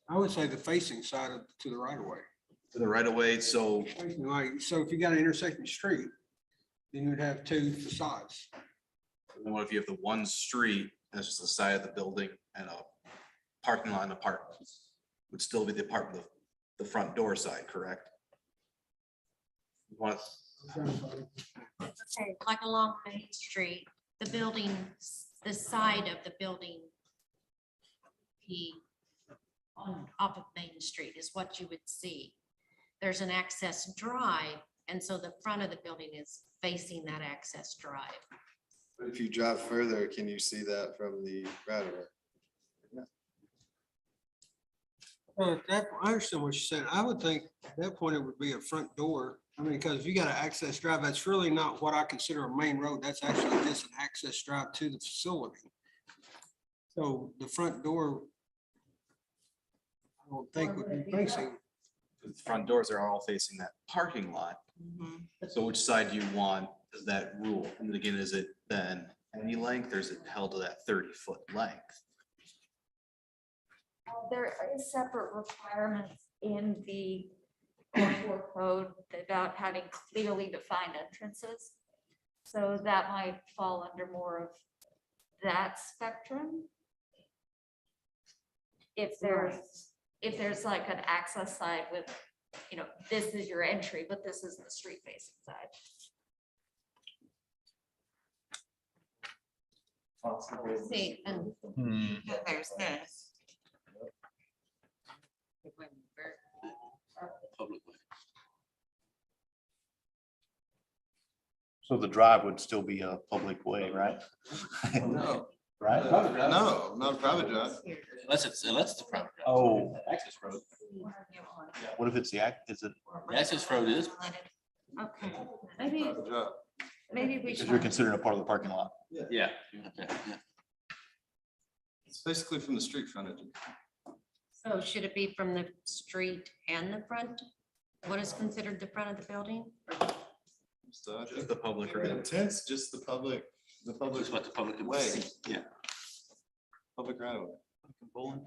I would say the facing side to the right of way. To the right of way, so Like, so if you got an intersecting street, then you'd have 2 facades. what if you have the one street, that's just the side of the building and a parking lot and apartments? Would still be the apartment, the front door side, correct? You want Okay, like along Main Street, the building, the side of the building off of Main Street is what you would see. There's an access drive, and so the front of the building is facing that access drive. But if you drive further, can you see that from the right of way? I understand what you're saying. I would think at that point it would be a front door. I mean, because if you got an access drive, that's really not what I consider a main road. That's actually just an access drive to the facility. So the front door, I don't think would be facing. the front doors are all facing that parking lot. So which side do you want is that rule? And again, is it then any length or is it held to that 30-foot length? There is separate requirements in the Contour code about having clearly defined entrances. So that might fall under more of that spectrum. If there's like an access side with, you know, this is your entry, but this is the street facing side. See, and There's this. Public way. So the drive would still be a public way, right? No. Right? No, not a private drive. Unless it's the private. drive. Oh. Access road. What if it's the act, is it, The access road is. okay, maybe Private drive. we because should. you're considering a part of the parking lot? Yeah. Yeah. It's basically from the street frontage. So should it be from the street and the front? What is considered the front of the building? So I Just think the public the right. intent's just the public Just what the public can way, see. Yeah. public right of way. What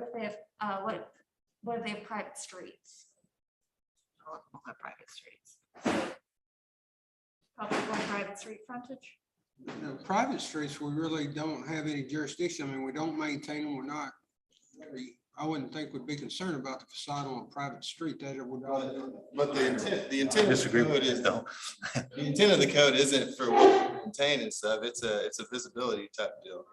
if they have, what if they have private streets? Private streets. Public or private street frontage? You know, private streets, we really don't have any jurisdiction. I mean, we don't maintain them. We're not. I wouldn't think we'd be concerned about the facade on a private street that it would. But the intent of Disagree the with code you, is, though. the intent of the code isn't for what we maintain and stuff. It's a visibility type deal.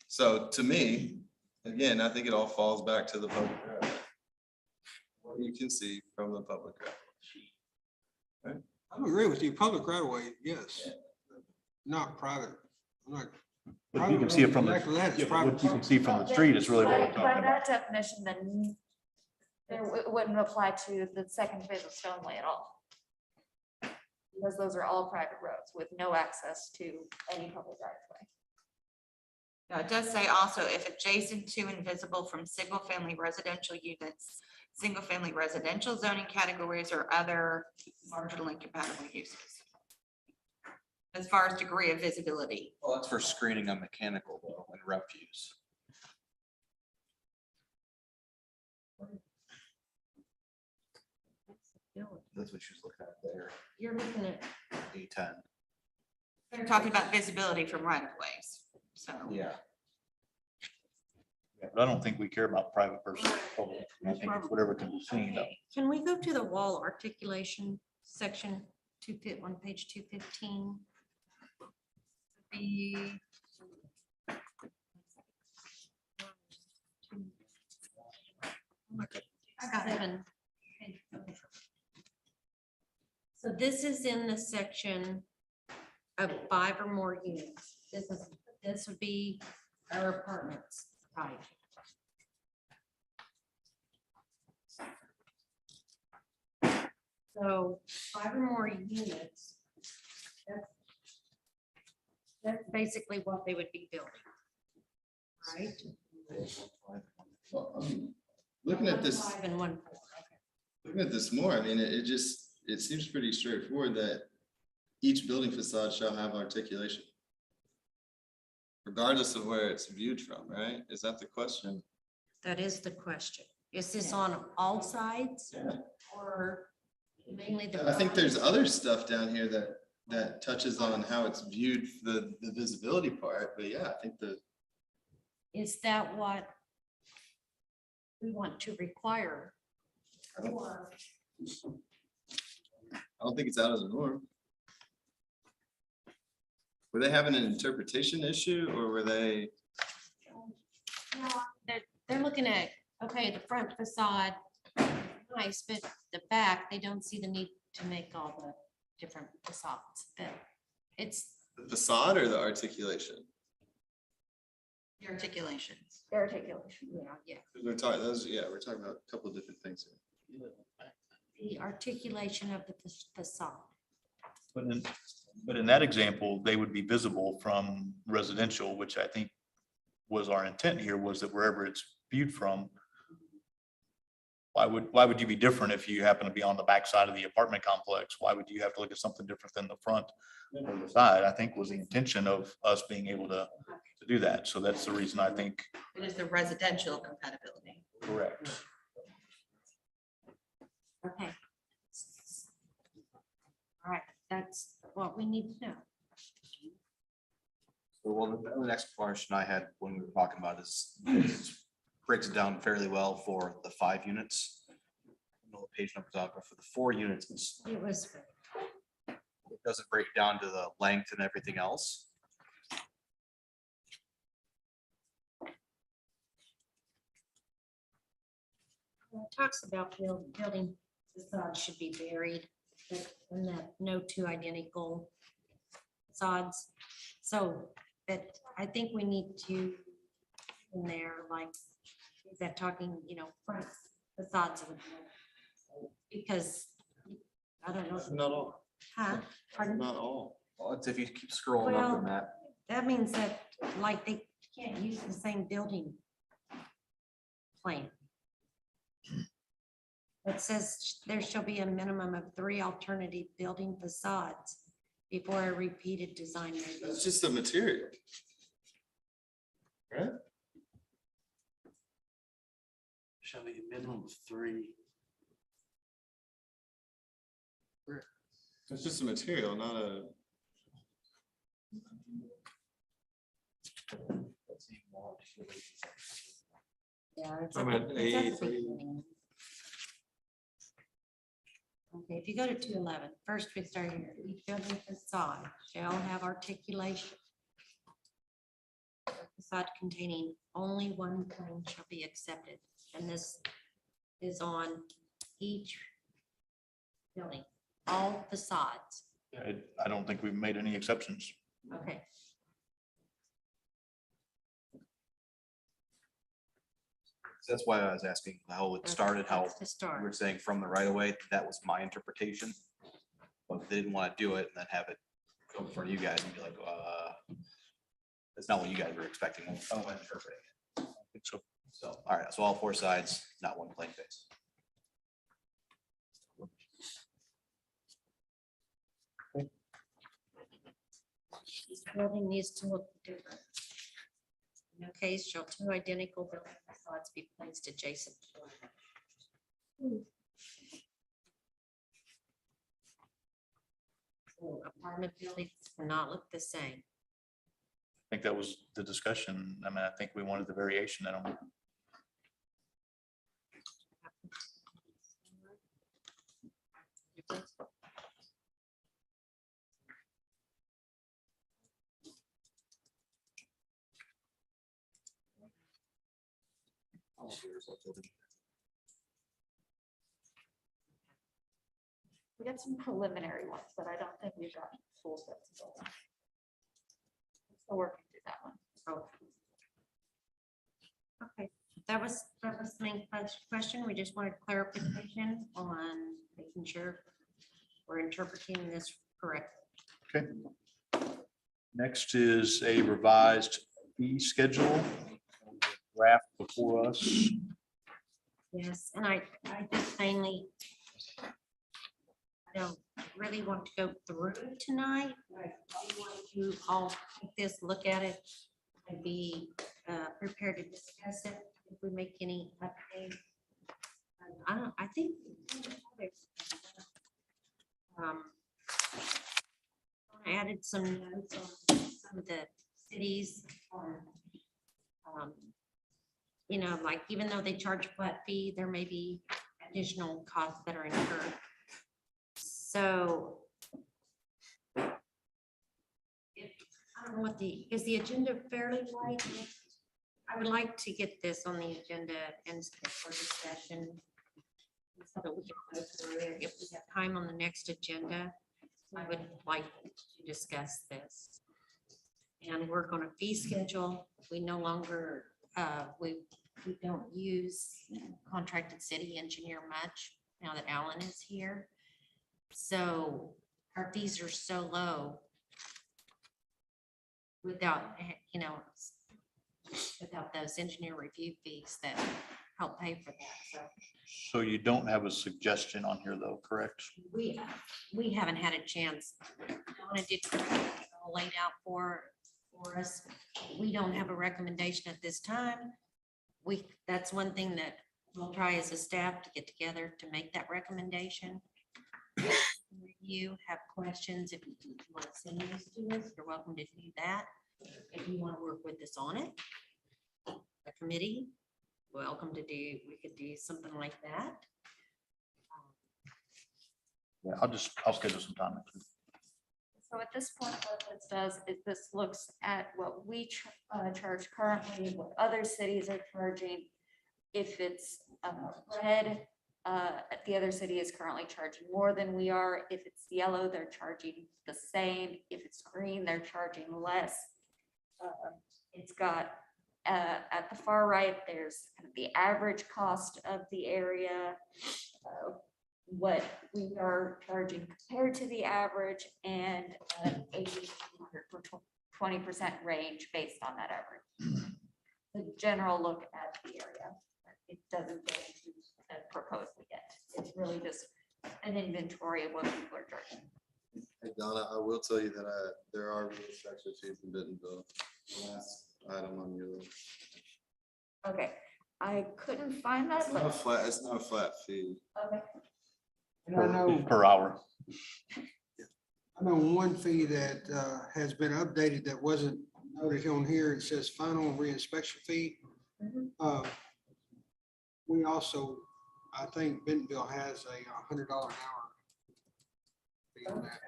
So to me, Again, I think it all falls back to the public. Right of way. What you can see from the public. Right of way. I agree with you. Public right of way, yes. Not private. I'm not. But you can see it from the, Exactly that, it's yeah, but private. what you can see from the street is really what we're By talking about. that definition, then it wouldn't apply to the second phase of Stoneway at all. Because those are all private roads with no access to any public right of way. Now, it does say also if adjacent to and visible from single-family residential units, single-family residential zoning categories or other marginally compatible uses. As far as degree of visibility. Well, that's for screening on mechanical though, and refuse. That's what she was looking at there, You're looking at, A10. They're talking about visibility from right of ways, so. Yeah. Yeah, but I don't think we care about private versus public. I think it's whatever can be seen. okay, can we go to the wall articulation section, on page 215? The I got it. 7. Okay. So this is in the section of 5 or more units. This would be our apartments, right? So 5 or more units. That's basically what they would be building. Right? Well, I mean, looking at this, 5 and 1 4. looking at this more, I mean, it seems pretty straightforward that each building facade shall have articulation. Regardless of where it's viewed from, right? Is that the question? That is the question. Is this on all sides or mainly the? I think there's other stuff down here that touches on how it's viewed, the visibility part, but yeah, I think Is that what we want to require? I Or don't think it's out of the norm. Were they having an interpretation issue or were they? no, they're looking at, okay, the front facade, nice, but the back, they don't see the need to make all the different facades. But it's, The facade or the articulation? The articulations. Their articulation. yeah. We're talking, we're talking about a couple of different things here. The articulation of the facade. But in that example, they would be visible from residential, which I think was our intent here, was that wherever it's viewed from, why would you be different if you happen to be on the backside of the apartment complex? Why would you have to look at something different than the front or the side? I think was the intention of us being able to do that. So that's the reason I think. It is the residential compatibility. Correct. Okay. All right, that's what we need to know. So, well, the next question I had when we were talking about is breaks it down fairly well for the 5 units. I don't know the page numbers out, but for the 4 units, It was, it doesn't break down to the length and everything else. it talks about building facades should be buried, and that no 2 identical facades. So that I think we need to in there, like, is that talking, front facades of the building? Because I don't know. Not all, Huh? Pardon? not all. Well, it's if you keep scrolling up Well, on that. that means that, like, they can't use the same building plan. It says there shall be a minimum of 3 alternative building facades before a repeated design. may be That's just the material. Right? Shall be a minimum of 3. It's just a material, not a. Yeah, it's I'm at at the- it's at the A3. beginning. Okay, if you go to 211, first we start here, each building facade shall have articulation. facade containing only one plane shall be accepted. And this is on each building, all facades. I don't think we've made any exceptions. Okay. That's why I was asking how it started, how That's the start. you were saying from the right of way, that was my interpretation. But they didn't want to do it and then have it go in front of you guys and be like, that's not what you guys were expecting. I'm interpreting it. I think so. So, all right, so all four sides, not one plain face. Each building needs to look different. In no case shall two identical building facades be placed adjacent to one another. So apartment buildings cannot look the same. I think that was the discussion. I mean, I think we wanted the variation in them. We got some preliminary ones, but I don't think we've got full sets of those. Still working through that one. Okay, that was the main question. We just wanted clarification on making sure we're interpreting this correctly. Okay. Next is a revised fee schedule. Draft before us. Yes, and I just mainly, I don't really want to go through it tonight. I want you all take this, look at it, and be prepared to discuss it if we make any updates. I think I added some notes on some of the cities. You know, like even though they charge a flat fee, there may be additional costs that are incurred. So I don't know what is the agenda fairly light? I would like to get this on the agenda and for discussion. So that we can go through it. If we have time on the next agenda, I would like to discuss this and work on a fee schedule. We no longer, we don't use contracted city engineer much now that Alan is here. So our fees are so low without, you know, without those engineer review fees that help pay for that. So you don't have a suggestion on here though, correct? We haven't had a chance. Donna did all laid out for us. We don't have a recommendation at this time. That's one thing that we'll try as a staff to get together to make that recommendation. You have questions, if you want to send these to us, you're welcome to do that. If you want to work with us on it, a committee, welcome to do, we could do something like that. Yeah, I'll schedule some time. So at this point, what this does is this looks at what we charge currently, what other cities are charging. If it's red, the other city is currently charging more than we are. If it's yellow, they're charging the same. If it's green, they're charging less. It's got at the far right, there's kind of the average cost of the area, what we are charging compared to the average, and 80 for 20% range based on that average. The general look at the area. It doesn't go into a proposal yet. It's really just an inventory of what people are charging. Hey Donna, I will tell you that there are restructure fees in Bentonville. Last item on your list. Okay, I couldn't find that. It's not a flat, it's not a flat fee. Okay. And I know, Per hour. I know one fee that has been updated that wasn't noted on here. It says final reinspection fee. We also, I think Bentonville has a $100 an hour fee on that.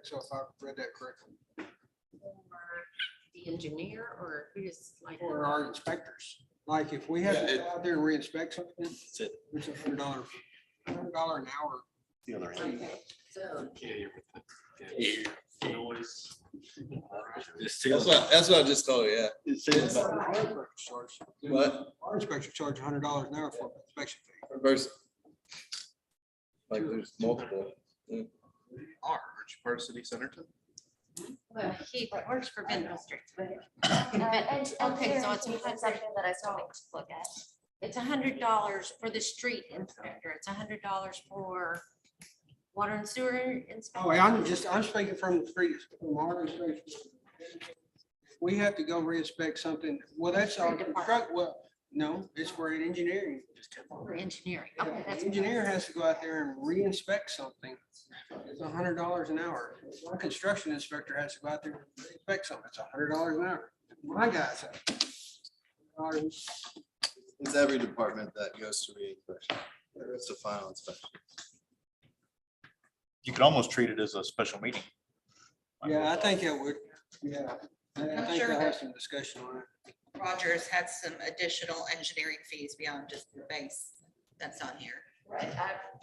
So if I read that correctly. The engineer or who's like? For our inspectors. Like if we have to go out there and re-inspect something, it's $100 an hour. The other end. So, That's what I just told you, yeah. What? Our inspector charge $100 an hour for inspection fee. Per person. Like there's multiple. Aren't you part of city center too? well, he works for Ben District. And Okay, so it's that's something that I still need to look at. It's $100 for the street inspector. It's $100 for water and sewer inspector. Oh, I'm speaking from the street, from our inspection. We have to go re-inspect something. Well, that's our truck. Well, no, it's for an engineering. For engineering. Yeah, Okay, the that's. engineer has to go out there and re-inspect something. It's $100 an hour. My construction inspector has to go out there and re-inspect something. It's $100 an hour. My guys. It's every department that goes to re-inspection. It's a final inspection. You could almost treat it as a special meeting. Yeah, I think it would. Yeah. I I'm think sure I'll have that- some discussion on it. Rogers had some additional engineering fees beyond just the base that's on here. Right,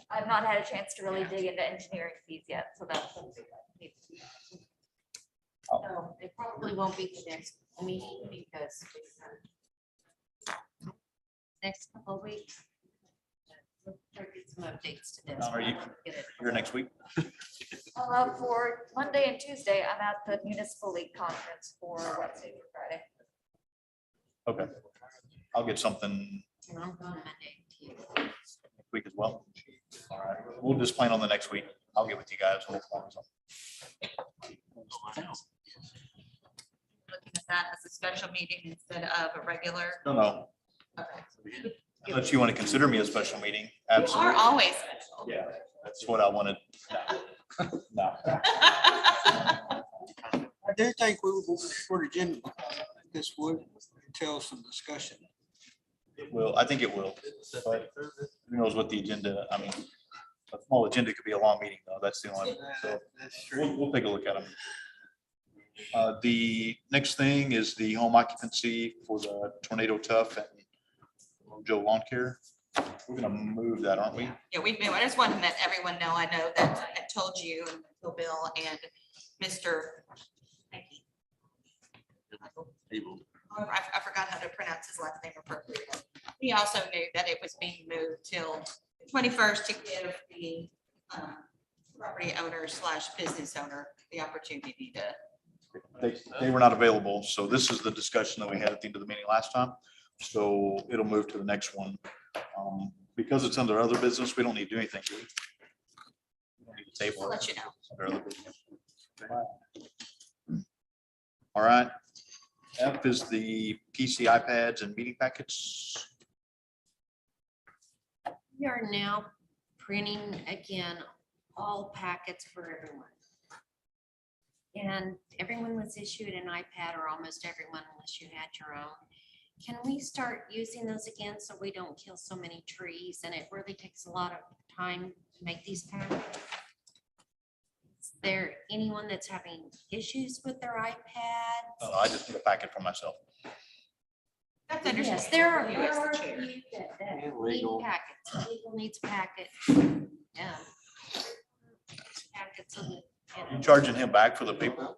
I've not had a chance to really dig into engineering fees yet, so that's. So it probably won't be the next meeting because next couple of weeks. We'll try to get some updates to this. Are you Get it. here next week? For Monday and Tuesday, I'm at the municipal league conference for Wednesday through Friday. Okay. I'll get something And I'm going Monday too. next week as well. All right, we'll just plan on the next week. I'll get with you guys. We'll form something. Looking at that as a special meeting instead of a regular. No. Okay. Unless you want to consider me a special meeting, You are absolutely. always special. Yeah, that's what I wanted. No. I do think we will for the agenda. This would entail some discussion. It will, I think it will. But who knows what the agenda, I mean, a small agenda could be a long meeting though. That's the only, so That's true. we'll take a look at them. The next thing is the home occupancy for the Tornado Tough and Joe Lawn Care. We're gonna move that, aren't we? Yeah, we've been, I just wanted to let everyone know, I know that I told you, Bill and Mr. I forgot how to pronounce his last name appropriately. He also knew that it was being moved till 21st to give the property owner slash business owner the opportunity to. They were not available, so this is the discussion that we had at the end of the meeting last time. So it'll move to the next one. Because it's under other business, we don't need to do anything. Do we? We don't need to table I'll it. let you know. Under other business. All right. F is the PC iPads and meeting packets. We are now printing again all packets for everyone. And everyone was issued an iPad, or almost everyone unless you had your own. Can we start using those again so we don't kill so many trees? And it really takes a lot of time to make these packets. Is there anyone that's having issues with their iPads? I just need a packet for myself. That's Yes, understandable. there are You as the there are chair. few that need Legal. packets. Legal needs a packet. Yeah. Packets of the. You charging him back for the paper?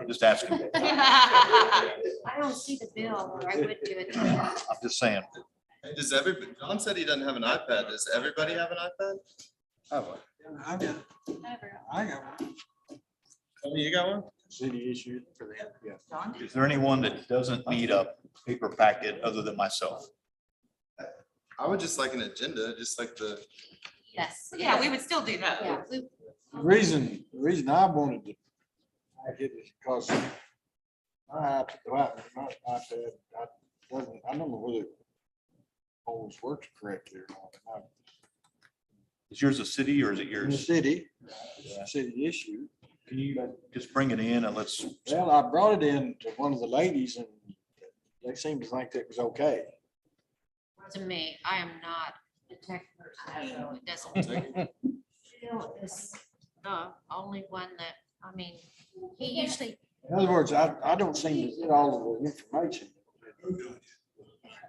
Just asking. I don't see the bill, or I would do it. I'm just saying. Does everybody, John said he doesn't have an iPad. Does everybody have an iPad? Oh, I got one. Tony, you got one? City issued for them, yeah. John? Is there anyone that doesn't need a paper packet other than myself? I would just like an agenda, just like the. Yes. Yeah, we would still do that. Yeah, we- The reason I wanted to pack it is because I don't know whether it always works correctly or not. Is yours a city or is it In the yours? city, Yeah. city issue. Can you just bring it in and let's, Well, I brought it in to one of the ladies and they seemed to think that was okay. To me, I am not a tech person, so it doesn't. Bill is the only one that, I mean, he usually In other words, I don't seem to get all of the information.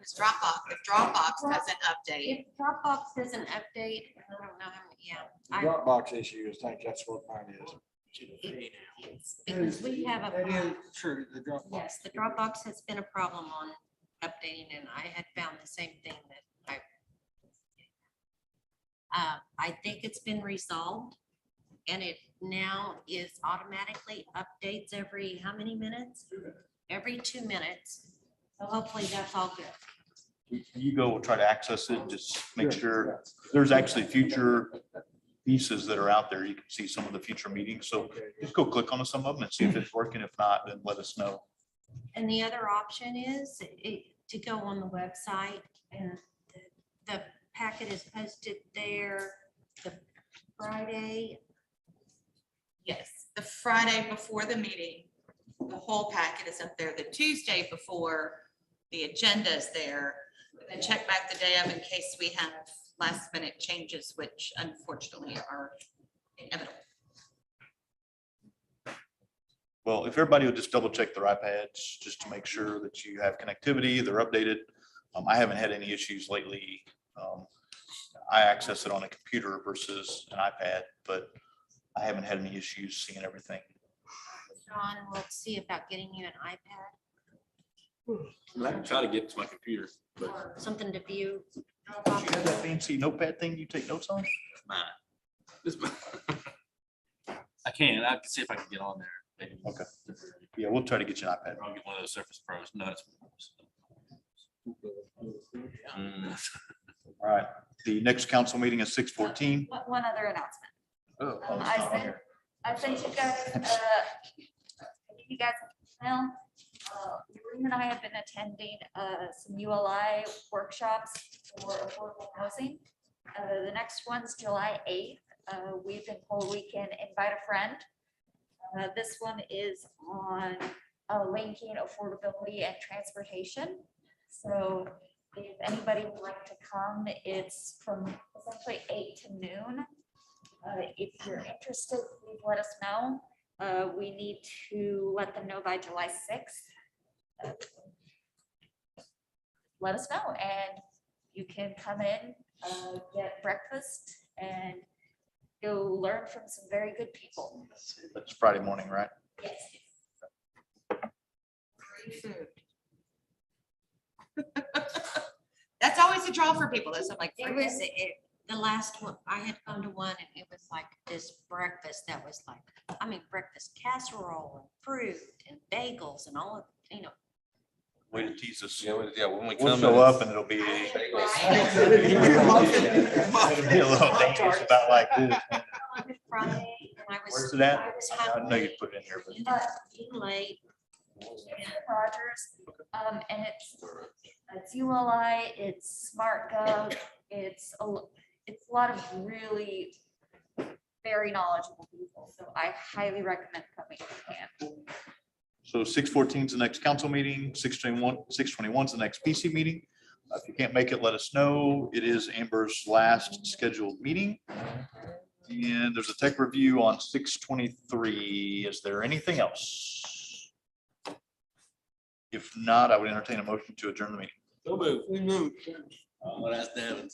It's Dropbox, if Dropbox doesn't update, If Dropbox doesn't update, I don't know how, yeah. Dropbox issue, I think that's what mine is. It's because we have a. That is true, the Dropbox. Yes, the Dropbox has been a problem on updating, and I had found the same thing that I think it's been resolved, and it now is automatically updates every, how many minutes? Every 2 minutes. So hopefully that's all good. You go try to access it, just make sure there's actually future pieces that are out there. You can see some of the future meetings. So just go click on some of them and see if it's working. If not, then let us know. And the other option is to go on the website, and the packet is posted there the Friday. yes, the Friday before the meeting, the whole packet is up there. The Tuesday before, the agenda is there. And check back the day of in case we have last minute changes, which unfortunately are inevitable. Well, if everybody will just double check their iPads, just to make sure that you have connectivity, they're updated. I haven't had any issues lately. I access it on a computer versus an iPad, but I haven't had any issues seeing everything. John, let's see about getting you an iPad I can try to get to my computer, but or something to view. Do you have that fancy notepad thing you take notes on? mine. I can see if I can get on there. Maybe. Okay. Yeah, we'll try to get you an iPad. I'll get one of those Surface Pros. No, it's. All right. The next council meeting is 6:14. One other announcement. Oh, I sent you guys, you guys an email. Maureen and I have been attending some ULI workshops for affordable housing. The next one's July 8th. We've been told we can invite a friend. This one is on linking affordability and transportation. So if anybody would like to come, it's from essentially 8 to noon. If you're interested, please let us know. We need to let them know by July 6th. Let us know, and you can come in, get breakfast, and go learn from some very good people. That's Friday morning, right? Yes. Free food. That's always a draw for people. That's like. It was, the last one, I had gone to one and it was like this breakfast that was like, I mean, breakfast casserole and fruit and bagels and all of, you know. Way to tease us. Yeah, when we We'll come. show up and it'll be it'll be a little dangerous about like this. Friday, and I was. Where's it at? I was I know you put it in here, but being late. Rogers, and it's ULI, it's SmartGov, it's a lot of really very knowledgeable people, so I highly recommend coming if you can. so 6:14 is the next council meeting, 6:21 is the next PC meeting. If you can't make it, let us know. It is Amber's last scheduled meeting. And there's a tech review on 6:23. Is there anything else? If not, I would entertain a motion to adjourn the meeting. So move. We move. Well, that's Devin.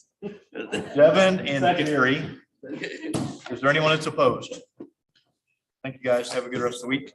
Devin and Gary. Is there anyone that's opposed? Thank you, guys. Have a good rest of the week.